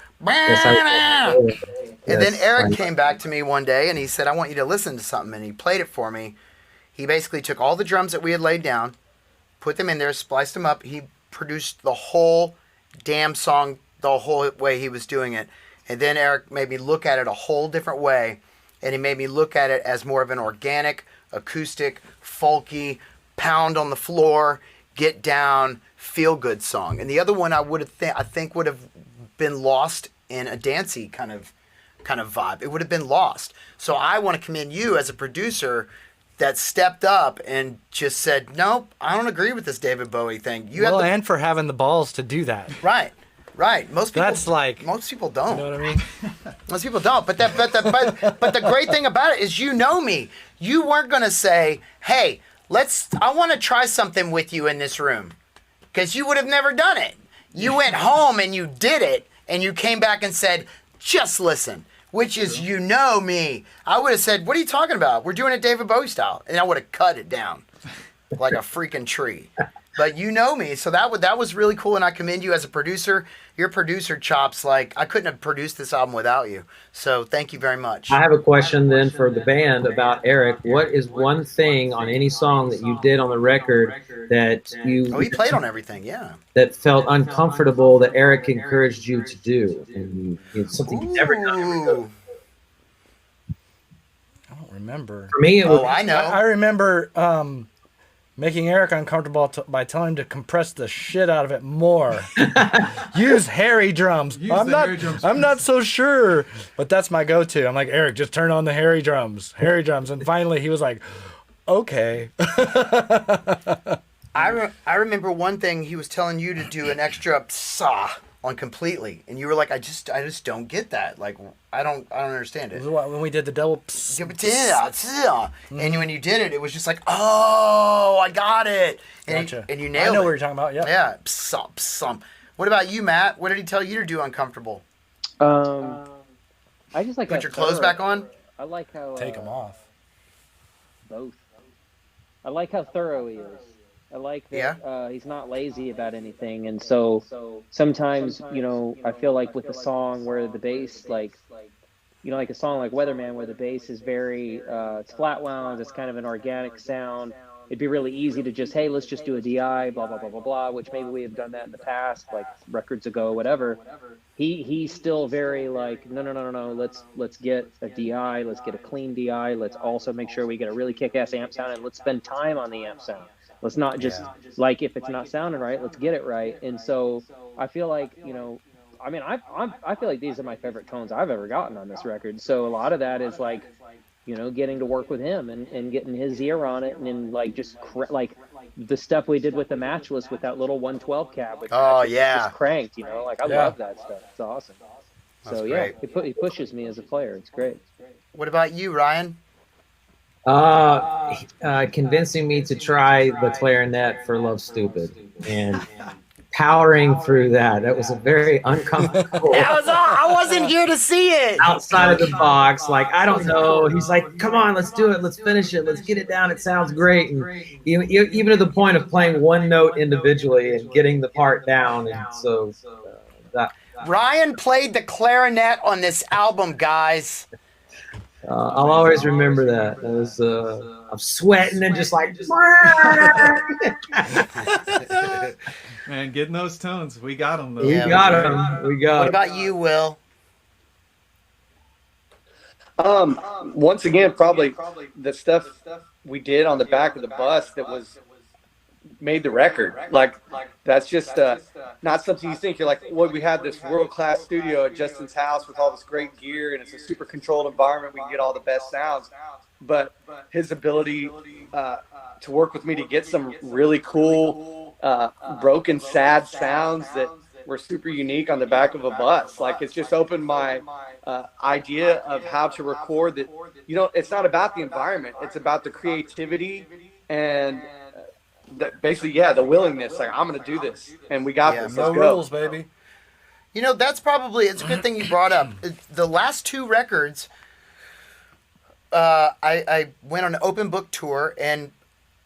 then Eric came back to me one day and he said, I want you to listen to something. And he played it for me. He basically took all the drums that we had laid down, put them in there, spliced them up. He produced the whole damn song the whole way he was doing it. And then Eric made me look at it a whole different way. And he made me look at it as more of an organic, acoustic, folky, pound on the floor, get down, feel good song. And the other one I think would have been lost in a dancey kind of vibe. It would have been lost. So I want to commend you as a producer that stepped up and just said, nope, I don't agree with this David Bowie thing. And for having the balls to do that. Right. Most people. That's like. Most people don't. You know what I mean? Most people don't. But the great thing about it is, you know me. You weren't gonna say, hey, I want to try something with you in this room, because you would have never done it. You went home and you did it, and you came back and said, just listen. Which is, you know me. I would have said, what are you talking about? We're doing it David Bowie style. And I would have cut it down like a freaking tree. But you know me. So that was really cool, and I commend you as a producer. Your producer chops, like, I couldn't have produced this album without you. So thank you very much. I have a question then for the band about Eric. What is one thing on any song that you did on the record that you... Oh, he played on everything, yeah. That felt uncomfortable that Eric encouraged you to do? And it's something you've never done. I don't remember. For me, it was... I know. I remember making Eric uncomfortable by telling him to compress the shit out of it more. Use hairy drums. I'm not so sure, but that's my go-to. I'm like, Eric, just turn on the hairy drums. And finally he was like, okay. I remember one thing, he was telling you to do an extra saw on completely, and you were like, I just don't get that. Like, I don't understand it. When we did the double and when you did it, it was just like, oh, I got it. And, gotcha. And you nailed it. I know what you're talking about. Yeah. What about you, Matt? What did he tell you to do uncomfortable? I just like put your clothes back on. I like how take them off. Both. I like how thorough he is. I like that he's not lazy about anything, and so sometimes, I feel like with a song where the bass, like a song like Weatherman, where the bass is very it's flat wound, it's kind of an organic sound. It'd be really easy to just, hey, let's just do a DI, blah blah blah blah blah, which maybe we have done that in the past, like records ago, whatever. He's still very like, no, let's get a DI, let's get a clean DI, let's also make sure we get a really kick-ass amp sound, and let's spend time on the amp sound. Let's not just like, if it's not sounding right, let's get it right. And so I feel like, I feel like these are my favorite tones I've ever gotten on this record. So a lot of that is like, getting to work with him and getting his ear on it, and then like just like the stuff we did with the Matchless with that little 112 cab. Which just cranked, like I love that stuff. It's awesome. That's so great. he pushes me as a player. It's great. What about you, Ryan? Convincing me to try the clarinet for Love Stupid, and powering through that. That was a very uncomfortable. I wasn't here to see it. Outside of the box, like, I don't know. He's like, come on, let's do it. Let's finish it. Let's get it down. It sounds great. And even to the point of playing one note individually and getting the part down. And so that. Ryan played the clarinet on this album, guys. I'll always remember that. It was, I'm sweating and just like, man, getting those tones, we got them though. We got them. What about you, Will? Once again, probably the stuff we did on the back of the bus that was made the record. Like, that's just not something you think. You're like, well, we have this world-class studio at Justin's house with all this great gear, and it's a super controlled environment. We can get all the best sounds. But his ability to work with me to get some really cool, broken, sad sounds that were super unique on the back of a bus. Like, it's just opened my idea of how to record that. It's not about the environment. It's about the creativity and basically, the willingness. Like, I'm going to do this, and we got this. No Let's go. rules, baby. That's probably, it's a good thing you brought up. The last two records, I went on an open book tour, and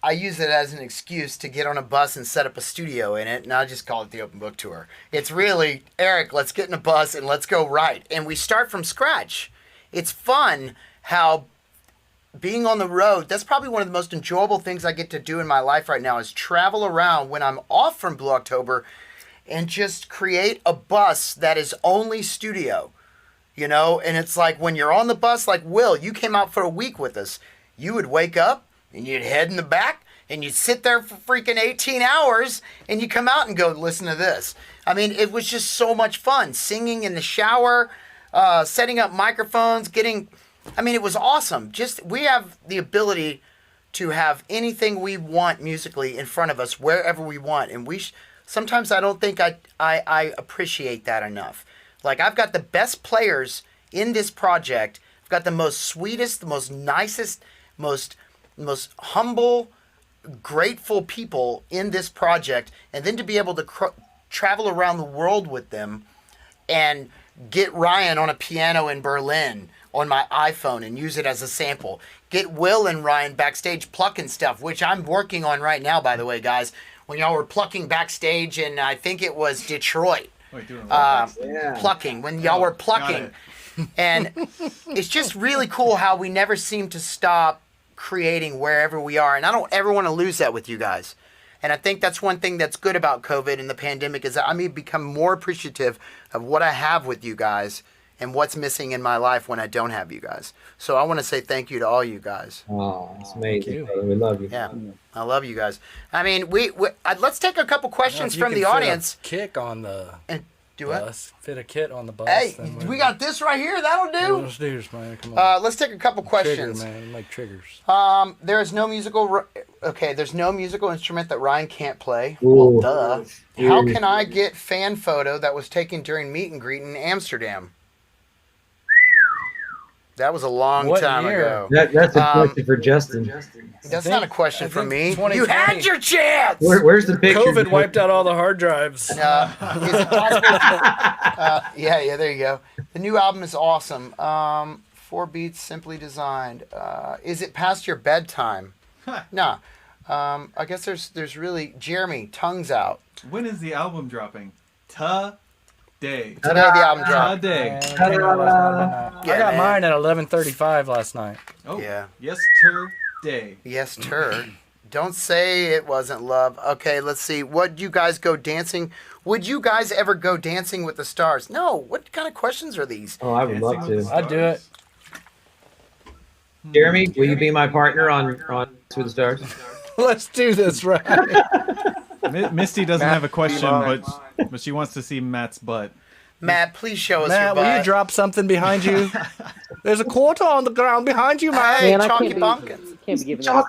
I use it as an excuse to get on a bus and set up a studio in it, and I just call it the open book tour. It's really, Eric, let's get in a bus and let's go write. And we start from scratch. It's fun how being on the road, that's probably one of the most enjoyable things I get to do in my life right now is travel around when I'm off from Blue October and just create a bus that is only studio, you know? And it's like when you're on the bus, like Will, you came out for a week with us. You would wake up and you'd head in the back and you'd sit there for freaking 18 hours and you come out and go, listen to this. I mean, it was just so much fun. Singing in the shower, setting up microphones, it was awesome. Just, we have the ability to have anything we want musically in front of us wherever we want. And sometimes I don't think I appreciate that enough. Like, I've got the best players in this project. I've got the most sweetest, the most nicest, most humble, grateful people in this project, and then to be able to travel around the world with them and get Ryan on a piano in Berlin on my iPhone and use it as a sample. Get Will and Ryan backstage plucking stuff, which I'm working on right now, by the way, guys. When y'all were plucking backstage in, I think it was Detroit. Wait, doing what? Plucking, when y'all were plucking. And it's just really cool how we never seem to stop creating wherever we are, and I don't ever want to lose that with you guys. And I think that's one thing that's good about COVID and the pandemic is that I may become more appreciative of what I have with you guys and what's missing in my life when I don't have you guys. So I want to say thank you to all you guys. Oh, it's amazing. We love you. Yeah, I love you guys. I mean, let's take a couple questions from the fit audience. A kick on the and do what? bus. Fit a kit on the bus. Hey, we got this right here. That'll do. Let's do this, man. Come on. Let's take a couple questions. Trigger, man. Make triggers. There is no musical. There's no musical instrument that Ryan can't play. Ooh. Well, duh. How can I get fan photo that was taken during meet and greet in Amsterdam? That was a long What time year? ago. That's a question for Justin. That's not a question for me. 2020. You had your chance. Where's the picture? COVID wiped out all the hard drives. Is it possible? Yeah, there you go. The new album is awesome. 4 beats, simply designed. Is it past your bedtime? Nah. I guess there's really Jeremy, tongues out. When is the album dropping? Today. Today the album dropped. Today. I got mine at 11:35 last night. Oh, Yeah. Yes, today. Yes, tur. Don't say it wasn't love. Okay, let's see. Would you guys go dancing? Would you guys ever go dancing with the stars? No. What kind of questions are these? Oh, I would love Dancing with to. the I'd do it. Jeremy, will you be my partner on With the Stars? Let's do this, right? Misty doesn't Matt, have a question, be but she wants to see Matt's butt. Matt, please show us Matt, your will butt. you drop something behind you? There's a quarter on the ground behind you, Matt. Hey, Man, I Chalky can't Pumpkins. can't be giving that,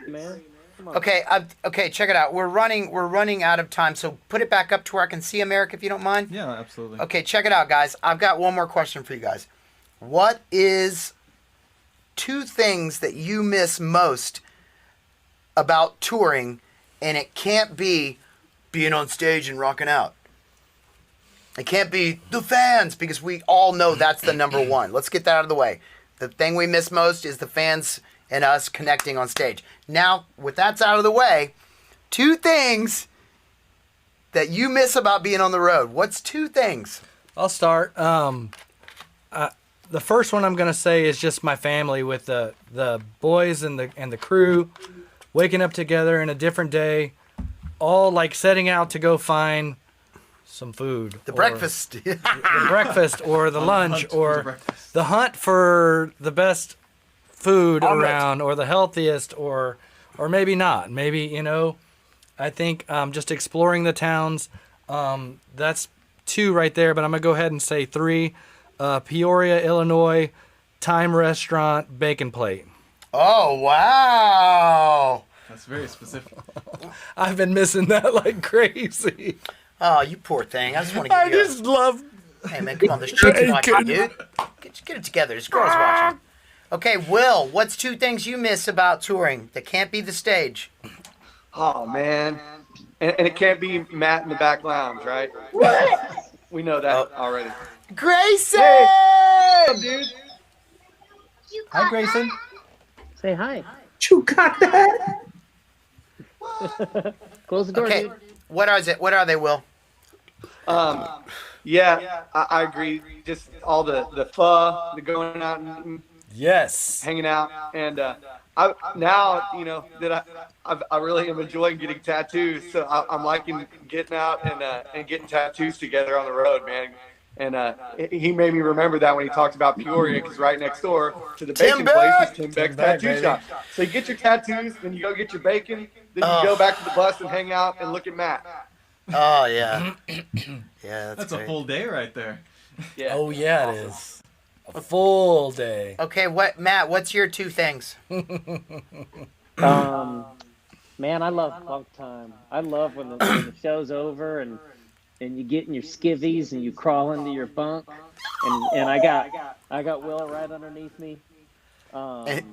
man. Come on. Okay, okay, check it out. We're running out of time, so put it back up to where I can see him, Eric, if you don't mind. Yeah, absolutely. Okay, check it out, guys. I've got one more question for you guys. What is 2 things that you miss most about touring, and it can't be being on stage and rocking out? It can't be the fans, because we all know that's the number one. Let's get that out of the way. The thing we miss most is the fans and us connecting on stage. Now, with that's out of the way, 2 things that you miss about being on the road. What's 2 things? I'll start. The first one I'm gonna say is just my family with the boys and the crew, waking up together in a different day, all like setting out to go find some food. The or breakfast. the breakfast or the lunch hunt for the or breakfast. the hunt for the best food Omelette. around or the healthiest or maybe not. Maybe, I think just exploring the towns. That's 2 right there, but I'm gonna go ahead and say 3. Peoria, Illinois, Time Restaurant, Bacon Plate. Oh, wow. That's very specific. I've been missing that like crazy. Oh, you poor thing. I just want to I give you just love. Hey, man, come on. There's chicks watching, dude. Get it together. There's girls watching. Okay, Will, what's 2 things you miss about touring that can't be the stage? Oh man, and it can't be Matt in the back lounge, right? We know that already. Grayson! Dude. Hi, Grayson. Say hi. You got that? Close the door, Okay, dude. what are they, Will? Yeah, I agree. Just all the pho, the going out and Yes. hanging out, and I now that I really am enjoying getting tattoos. So I'm liking getting out and getting tattoos together on the road, man. And he made me remember that when he talked about Peoria, because right next door to the Tim bacon place is Beck! Tim Beck's Beck, tattoo baby. shop. So you get your tattoos, then you go get your bacon, then you go back to the bus and hang out and look at Matt. Oh yeah, yeah, That's great. a full day right there. Yeah. Oh yeah, it is. A full day. Okay, Matt? What's your two things? Man, I love bunk time. I love when the show's over and you get in your skivvies and you crawl into your bunk, and I got Will right underneath me.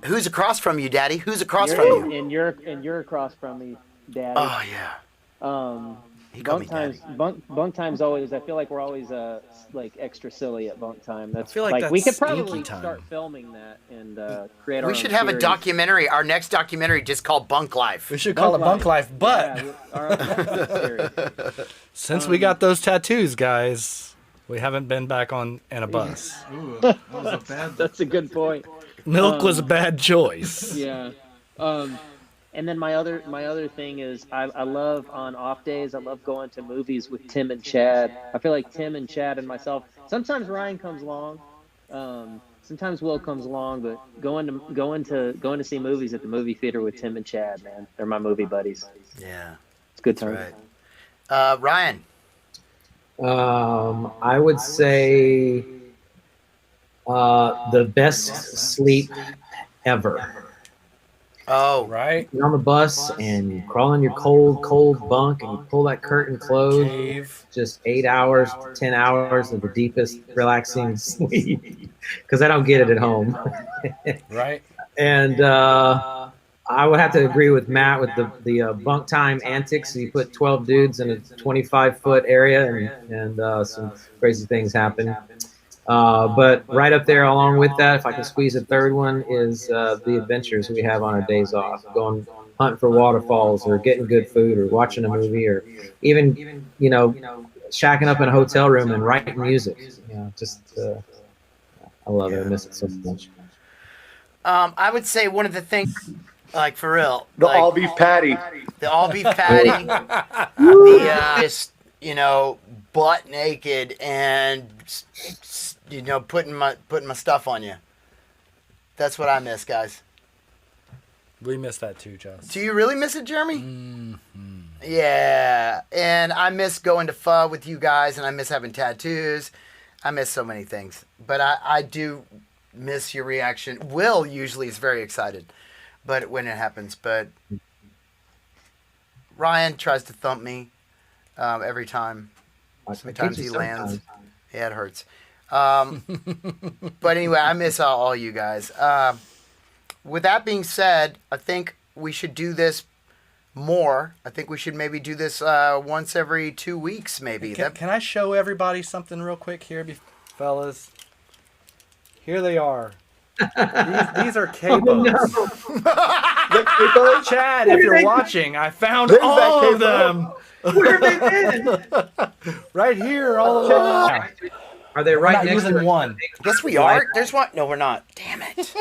Who's across from you, Daddy? Who's across from you? And you're across from me, Daddy. Oh yeah. He called me Bunk times, Daddy. bunk times always. I feel like we're always like extra silly at bunk time. That's feel like we that's could probably stinky time. start filming that and create our We own should have a series. documentary. Our next documentary just called Bunk Life. We should call it Bunk Life, but Yeah, our own series. since we got those tattoos, guys, we haven't been back in a bus. Ooh, that was a bad. That's a good point. Milk was a bad choice. Yeah. And then my other thing is I love on off days, I love going to movies with Tim and Chad. I feel like Tim and Chad and myself, sometimes Ryan comes along, sometimes Will comes along, but going to see movies at the movie theater with Tim and Chad, man. They're my movie buddies. Yeah, It's a good time. right. Ryan. I would say the best sleep ever. Oh, Right? You're on the bus and you crawl in your cold bunk and you pull that curtain closed. Cave. Just 8 hours, 10 hours of the deepest relaxing sleep. Because I don't get it at home. Right? And I would have to agree with Matt with the bunk time antics. You put 12 dudes in a 25-foot area and some crazy things happen. But right up there along with that, if I can squeeze a third one, is the adventures we have on our days off. Going hunting for waterfalls or getting good food or watching a movie or even shacking up in a hotel room and writing music. I love it. I miss it so much. I would say one of the things, like for real, The like, all beef patty. the all beef patty, the just butt naked and putting my stuff on you. That's what I miss, guys. We missed that too, Josh. Do you really miss it, Jeremy? Mm-hmm. Yeah, and I miss going to pho with you guys, and I miss having tattoos. I miss so many things, but I do miss your reaction. Will usually is very excited, but when it happens, but Ryan tries to thump me every time. Sometimes he lands. Yeah, it hurts. But anyway, I miss all you guys. With that being said, I think we should do this more. I think we should maybe do this once every 2 weeks, maybe. Can I show everybody something real quick here, fellas? Here they are. These are capos. Chad, if you're watching, I found all of them. Where have they been? Right here, all of them. Are they We're right not next using to one. Yes, we are. There's one. No, we're not. Damn it.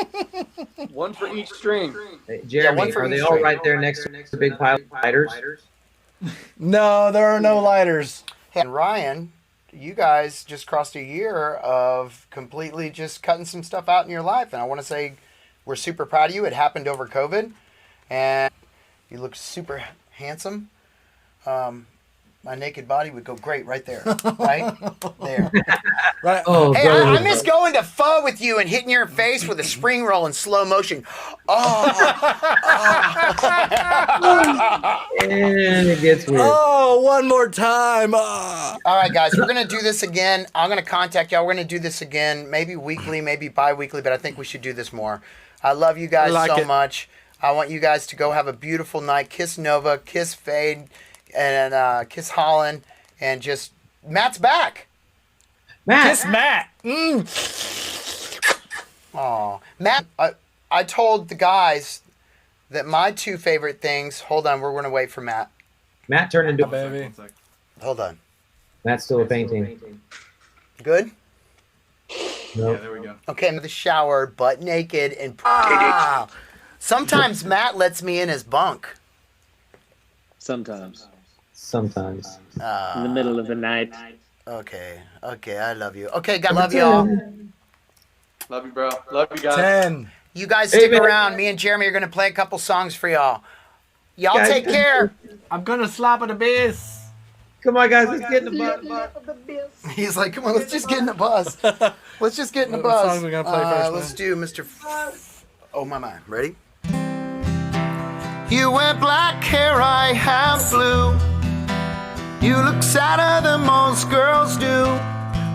One for each string. Hey, Jeremy, one for are they each all string. right there next to the big pile of lighters? No, there are no lighters. And Ryan, you guys just crossed a year of completely just cutting some stuff out in your life. And I want to say we're super proud of you. It happened over COVID. And you look super handsome. My naked body would go great right there. Right? There. Right. Oh, Hey, I brother. miss going to pho with you and hitting your face with a spring roll in slow motion. And it gets weird. Oh, one more time. Ah. All right, guys, we're going to do this again. I'm going to contact y'all. We're going to do this again, maybe weekly, maybe bi-weekly, but I think we should do this more. I love you guys Like so it. much. I want you guys to go have a beautiful night. Kiss Nova, kiss Fade, and kiss Holland, and just, Matt's back. Matt, Kiss Matt. Oh, Matt, I told the guys that my two favorite things. Hold on, we're going to wait for Matt. Matt turned into. Baby. Hold on. Matt's still a painting. Good? Nope. Yeah, there we go. Okay, I'm in the shower, butt naked, and sometimes Matt lets me in his bunk. Sometimes. Sometimes. In the middle of the night. Okay, I love you. Okay, guys, love y'all. Love you, bro. Love you guys. 10. You guys stick man. around. Me and Jeremy are going to play a couple songs for y'all. Y'all Guys, take care. I'm gonna slap at the bass. Come on, guys. Let's get in the bus. He's like, come on, let's just get in the bus. Let's just get in the What bus. songs we gonna play first, Let's man? do Mr. Oh, my. Ready? You wear black hair, I have blue. You look sadder than most girls do.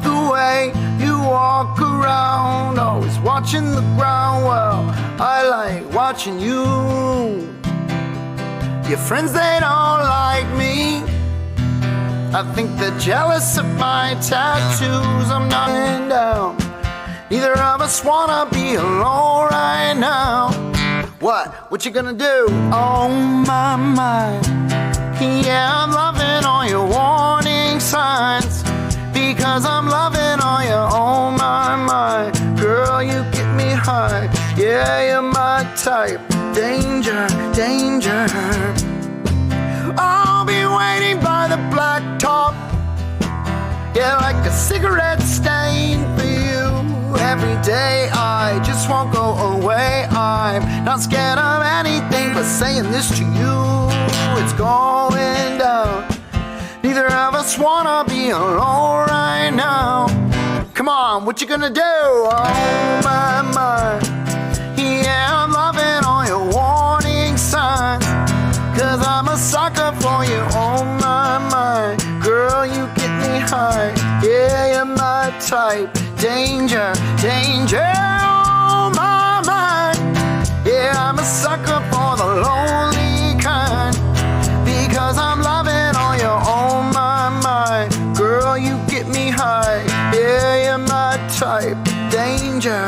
The way you walk around, always watching the ground. Well, I like watching you. Your friends, they don't like me. I think they're jealous of my tattoos. I'm not down. Neither of us wanna be alone right now. What you gonna do? Oh my. Yeah, I'm loving all your warning signs. Because I'm loving all your, oh my. Girl, you get me high. Yeah, you're my type. Danger. I'll be waiting by the black top. Yeah, like a cigarette stain for you. Every day I just won't go away. I'm not scared of anything but saying this to you. It's going down. Neither of us wanna be alone right now. Come on, what you gonna do? Oh my. Yeah, I'm loving all your warning signs. Cause I'm a sucker for you, oh my. Girl, you get me high. Yeah, you're my type. Danger, oh my. Yeah, I'm a sucker for the lonely kind. Because I'm loving all your, oh my. Girl, you get me high. Yeah, you're my type. Danger.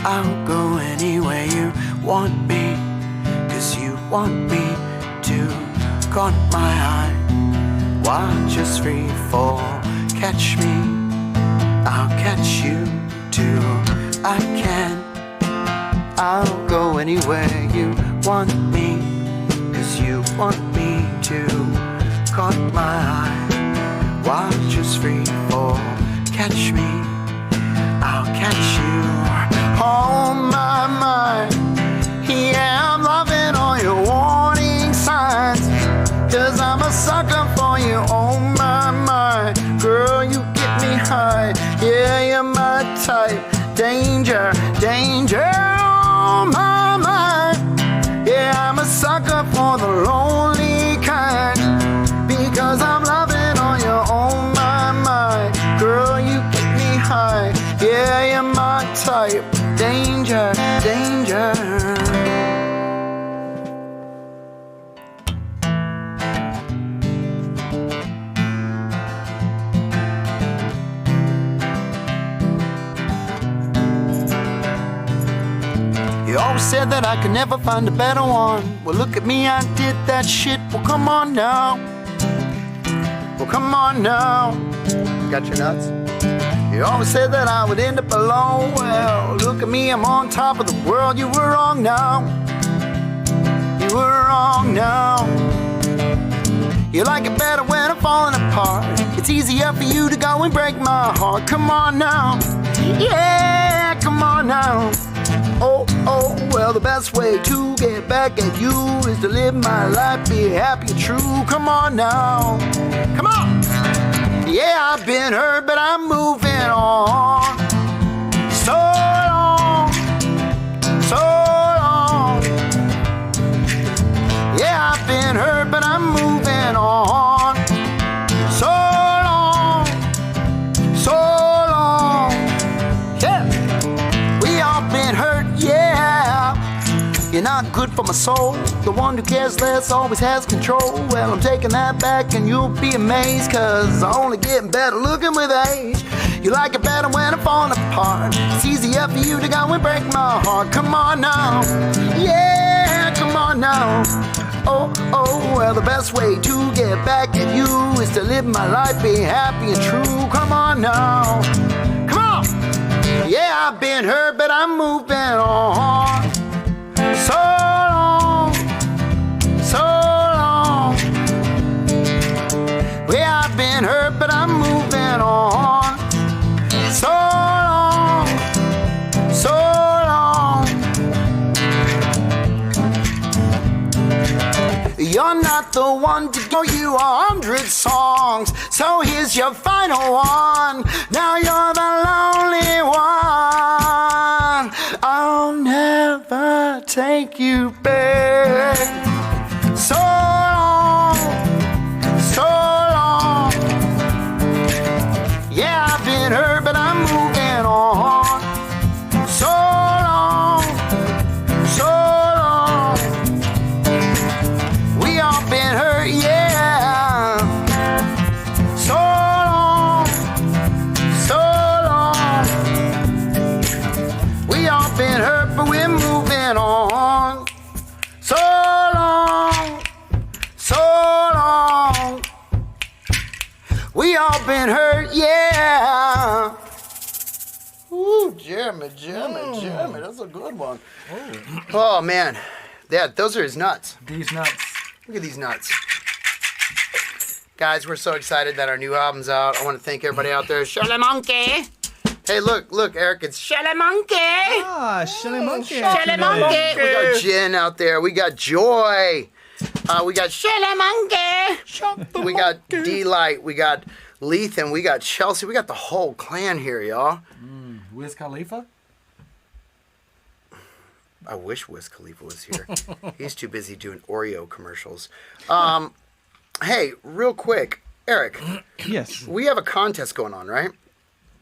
I'll go anywhere you want me. Cause you want me to. Caught my eye. Watch us free fall. Catch me. I'll catch you too. I'll go anywhere you want me. Cause you want me to. Caught my eye. Watch us free fall. Catch me. I'll catch you. Oh my. Yeah, I'm loving all your warning signs. Cause I'm a sucker for you. Oh my. Girl, you get me high. Yeah, you're my type. Danger. Oh my. Yeah, I'm a sucker for the lonely kind. Because I'm loving all your, oh my. Girl, you get me high. Yeah, you're my type. Danger. You always said that I could never find a better one. Well, look at me, I did that shit. Well, come on now. Got your nuts? You always said that I would end up alone. Well, look at me, I'm on top of the world. You were wrong now. You like it better when I'm falling apart. It's easier for you to go and break my heart. Come on now. Yeah, come on now. Oh, well, the best way to get back at you is to live my life, be happy and true. Come on now. Come on. Yeah, I've been hurt, but I'm moving on. So long. Yeah, I've been hurt, but I'm moving on. So long. Yeah, we all been hurt, yeah. You're not good for my soul. The one who cares less always has control. Well, I'm taking that back and you'll be amazed. Cause I'm only getting better looking with age. You like it better when I'm falling apart. It's easier for you to go and break my heart. Come on now, yeah, come on now. Oh, oh, well, the best way to get back at you is to live my life, be happy and true. Come on now, come on. Yeah, I've been hurt, but I'm moving on. So long, so long. Yeah, I've been hurt, but I'm moving on. So long, so long. You're not the one to go you 100 songs. So here's your final one. Now you're the lonely one. I'll never take you back. So long, so long. Yeah, I've been hurt, but I'm moving on. So long, so long. We all been hurt, yeah. So long, so long. We all been hurt, but we're moving on. So long, so long. We all been hurt, yeah. Ooh, Jeremy, that's a good one. Oh man, yeah, those are his nuts. These nuts. Look at these nuts. Guys, we're so excited that our new album's out. I want to thank everybody out there. Shirley Monkey. Hey, look, Eric, it's Shirley Monkey. Ah, Shirley Monkey. Shirley Monkey. We got Jen out there. We got Joy. We got Shirley Monkey. We got D-Light. We got Lethan. We got Chelsea. We got the whole clan here, y'all. Wiz Khalifa? I wish Wiz Khalifa was here. He's too busy doing Oreo commercials. Hey, real quick, Eric. Yes. We have a contest going on, right?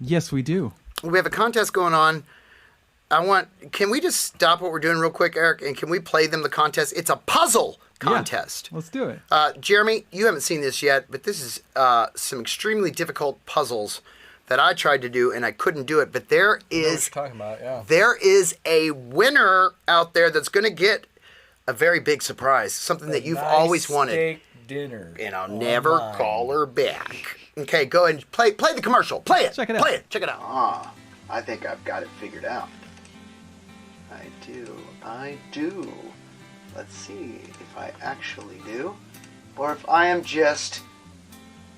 Yes, we do. We have a contest going on. Can we just stop what we're doing real quick, Eric, and can we play them the contest? It's a puzzle contest. Yeah, let's do it. Jeremy, you haven't seen this yet, but this is some extremely difficult puzzles that I tried to do and I couldn't do it. But there is talking about, yeah. There is a winner out there that's going to get a very big surprise, something that you've always wanted. Steak dinner. And I'll never call her back. Okay, go ahead and play the commercial. Play it. Check it out. Play it. Check it out. I think I've got it figured out. I do. Let's see if I actually do. Or if I am just...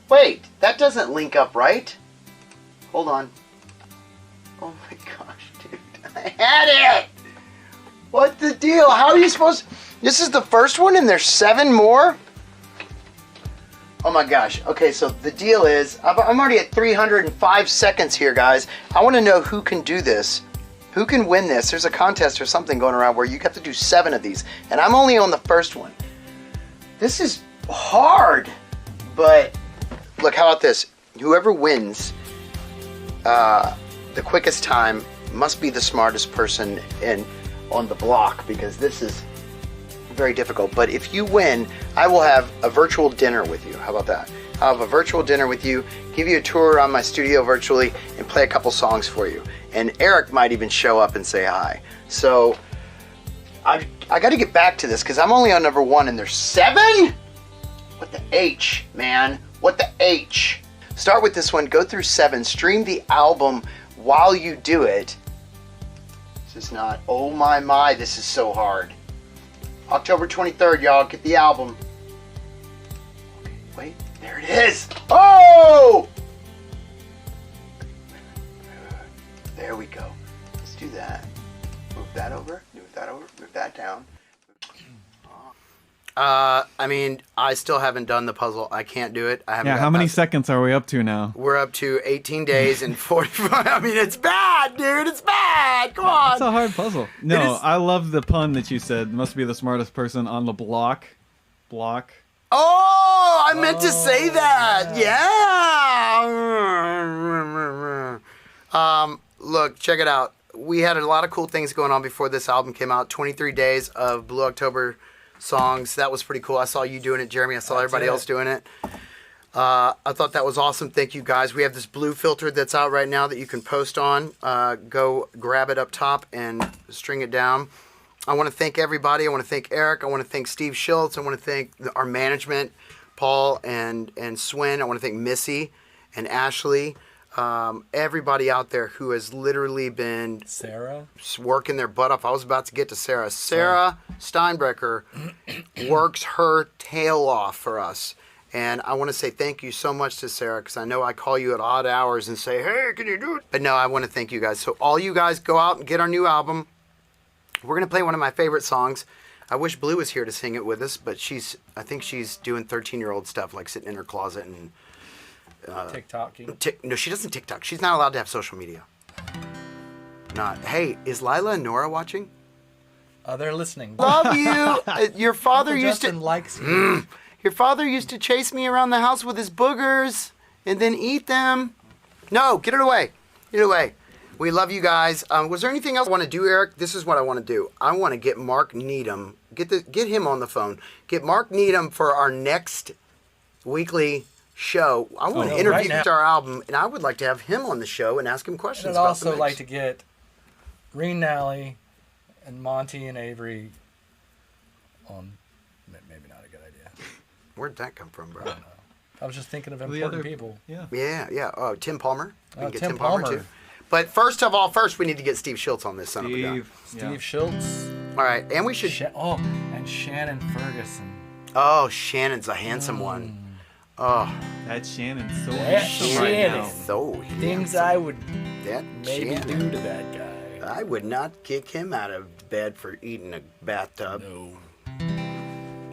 Wait, that doesn't link up right. Hold on. Oh my gosh, dude. I had it! What the deal? How are you supposed to... This is the first one and there's 7 more? Oh my gosh. Okay, so the deal is, I'm already at 305 seconds here, guys. I want to know who can do this. Who can win this? There's a contest or something going around where you have to do 7 of these. And I'm only on the first one. This is hard. But, look, how about this? Whoever wins the quickest time must be the smartest person on the block, because this is very difficult. But if you win, I will have a virtual dinner with you. How about that? I'll have a virtual dinner with you, give you a tour around my studio virtually, and play a couple songs for you. And Eric might even show up and say hi. So I got to get back to this because I'm only on number 1 and there's 7? What the H, man? What the H? Start with this one, go through 7, stream the album while you do it. This is not, oh my, this is so hard. October 23rd, y'all, get the album. Okay, wait, there it is. Oh! There we go. Let's do that. Move that over, move that down. I mean, I still haven't done the puzzle. I can't do it. I haven't. Yeah, how many seconds are we up to now? We're up to 18 days and 45. I mean, it's bad, dude. It's bad. Come on. It's a hard puzzle. No, I love the pun that you said. Must be the smartest person on the block. Block. Oh, I meant to say that. Yeah. Look, check it out. We had a lot of cool things going on before this album came out. 23 days of Blue October songs. That was pretty cool. I saw you doing it, Jeremy. I saw everybody else doing it. I thought that was awesome. Thank you guys. We have this blue filter that's out right now that you can post on. Go grab it up top and string it down. I want to thank everybody. I want to thank Eric. I want to thank Steve Schultz. I want to thank our management, Paul and Swin. I want to thank Missy and Ashley. Everybody out there who has literally been Sarah working their butt off. I was about to get to Sarah. Sarah Steinbrecher works her tail off for us. And I want to say thank you so much to Sarah, because I know I call you at odd hours and say, hey, can you do it? But no, I want to thank you guys. So all you guys go out and get our new album. We're going to play one of my favorite songs. I wish Blue was here to sing it with us, but I think she's doing 13-year-old stuff, like sitting in her closet and TikToking. No, she doesn't TikTok. She's not allowed to have social media. Hey, is Lila and Nora watching? They're listening. Love you. Your father Uncle used Justin to likes you. Your father used to chase me around the house with his boogers and then eat them. No, get it away. Get it away. We love you guys. Was there anything else I want to do, Eric? This is what I want to do. I want to get Mark Needham. Get him on the phone. Get Mark Needham for our next weekly show. I want to interview our album, and I would like to have him on the show and ask him questions. I'd also like to get Reen Nally and Monty and Avery on. Maybe not a good idea. Where'd that come from, bro? I don't know. I was just thinking of important people. Yeah. Oh, Tim Palmer. We can get Tim Palmer too. But first we need to get Steve Schultz on this son of a gun. Steve Schultz. All right, and we should. And Shannon Ferguson. Oh, Shannon's a handsome one. Oh, that Shannon's so handsome right now. So things I would that maybe Shannon. do to that guy. I would not kick him out of bed for eating a bathtub. No.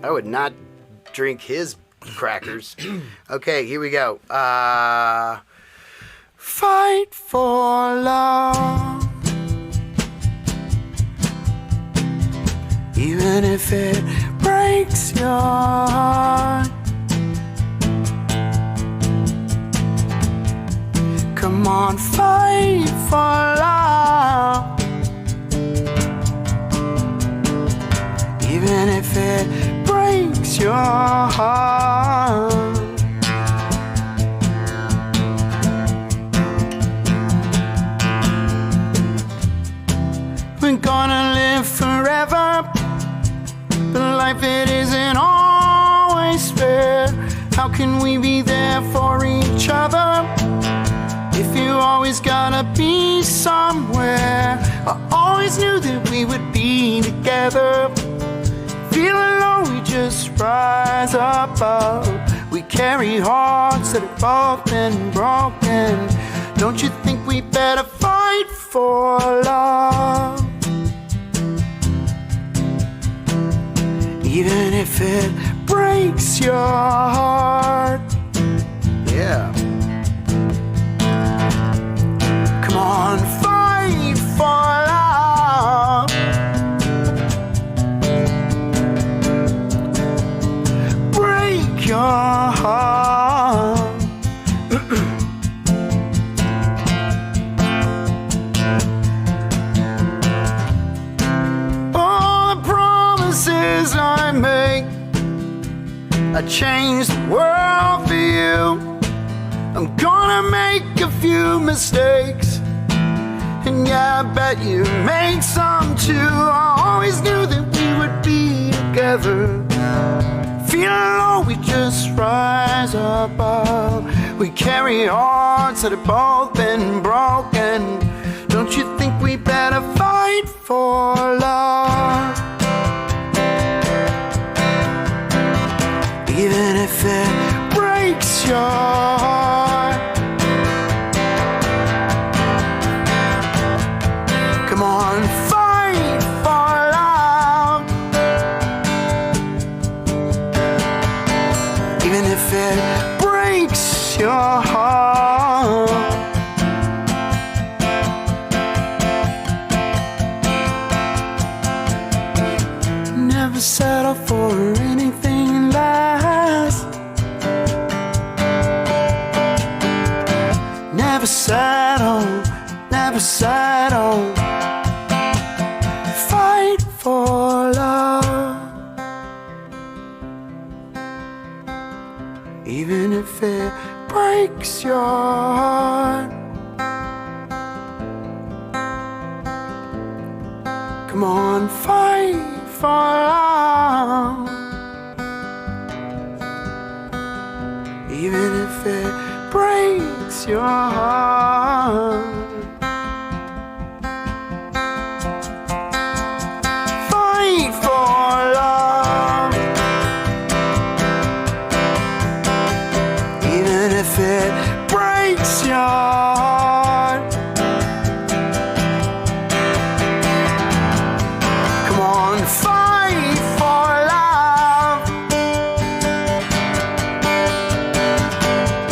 I would not drink his crackers. Okay, here we go. Fight for love, even if it breaks your heart. Come on, fight for love, even if it breaks your heart. We're gonna live forever, but life it isn't always fair. How can we be there for each other if you always gotta be somewhere? I always knew that we would be together. Feeling low, we just rise above. We carry hearts that have both been broken. Don't you think we better fight for love? Even if it breaks your heart. Yeah. Come on, fight for love. Break your heart. All the promises I make, I change the world for you. I'm gonna make a few mistakes, and yeah, I bet you make some too. I always knew that we would be together. Feeling low, we just rise above. We carry hearts that have both been broken. Don't you think we better fight for love? Even if it breaks your heart. Come on, fight for love. Even if it breaks your heart. Never settle for anything less. Never settle, never settle. Fight for love, even if if it breaks your heart. Come on, fight for love. Even if it breaks your heart. Fight for love. Even if it breaks your heart. Come on, fight for love.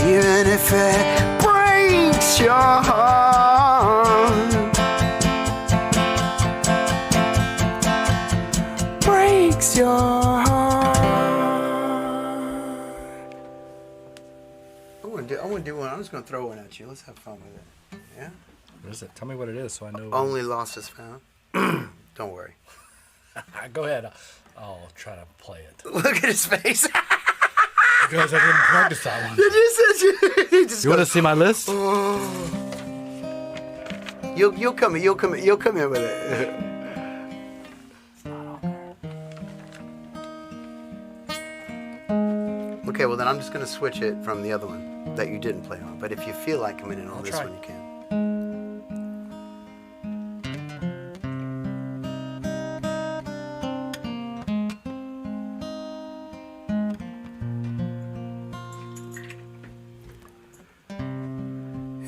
Even if it breaks your heart. Breaks your heart. I want to do one. I'm just going to throw one at you. Let's have fun with it. Yeah? What is it? Tell me what it is so I know. Only lost is found. Don't worry. Go ahead. I'll try to play it. Look at his face. Because I didn't practice that one. You just You want to see my list? You'll come in with it. Okay, well then I'm just gonna switch it from the other one that you didn't play on. But if you feel like coming in on this try. one, you can.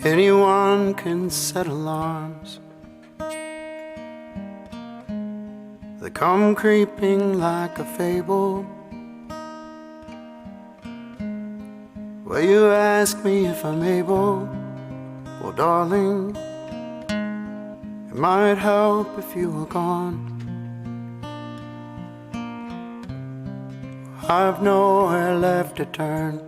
Anyone can set alarms. They come creeping like a fable. Well, you ask me if I'm able. Well, darling, it might help if you were gone. I've nowhere left to turn.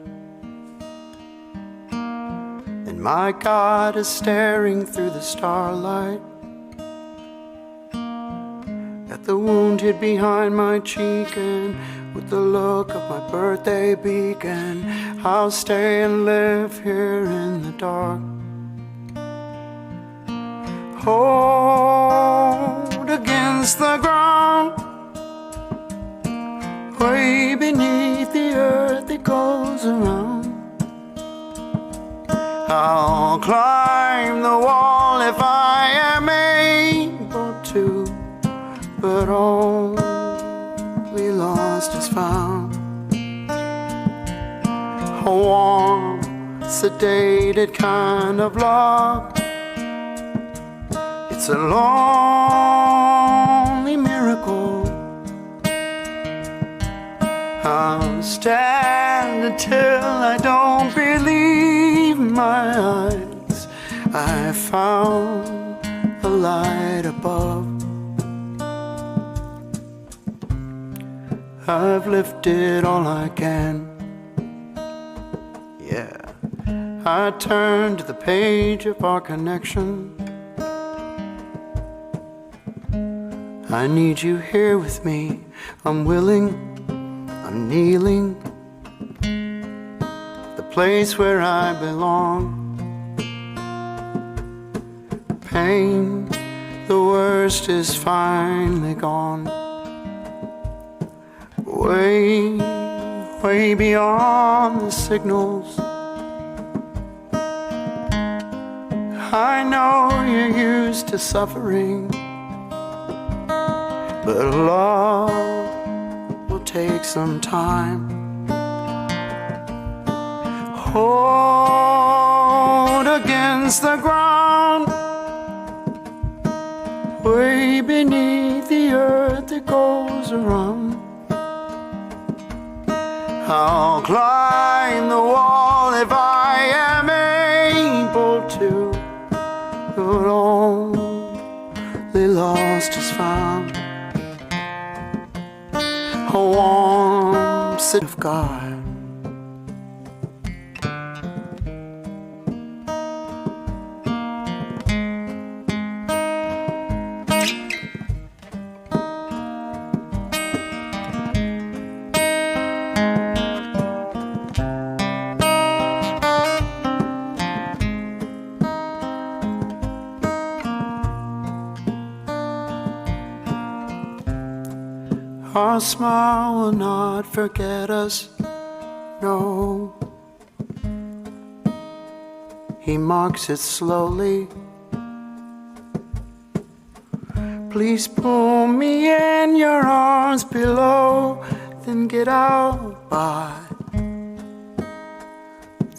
And my God is staring through the starlight at the wound hid behind my cheek, and with the look of my birthday beacon, I'll stay and live here in the dark. Hold against the ground, way beneath the earth it goes around. I'll climb the wall if I am able to, but only lost is found. A warm, sedated kind of love. It's a lonely miracle. I'll stand until I don't believe my eyes. I found the light above. I've lifted all I can. Yeah, I turn to the page of our connection. I need you here with me. I'm willing, I'm kneeling, the place where I belong. Pain, the worst is finally gone. Way, way beyond the signals. I know you're used to suffering, but love will take some time. Hold against the ground, way beneath the earth it goes around. I'll climb the wall if I am able to, but only lost is found. A warm city of God. a smile will not forget us, no. He marks it slowly. Please pull me in your arms below, then get out by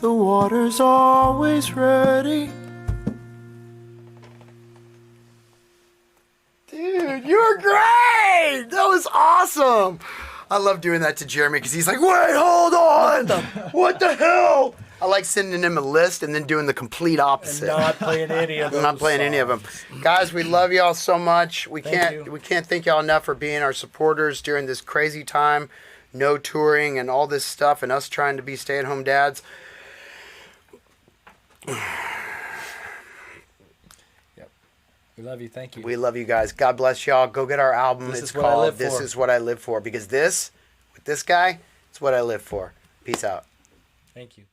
the water's always ready. Dude, you were great! That was awesome! I love doing that to Jeremy because he's like, wait, hold on! What the hell? I like sending him a list and then doing the complete opposite. And not playing any of them. Not playing any of them. Guys, we love y'all so much. We can't thank y'all enough for being our supporters during this crazy time. No touring and all this stuff and us trying to be stay-at-home dads. We love you. Thank you. We love you guys. God bless y'all. Go get our album. This It's is what I called live This for. Is What I Live For. Because this, with this guy, it's what I live for. Peace out. Thank you.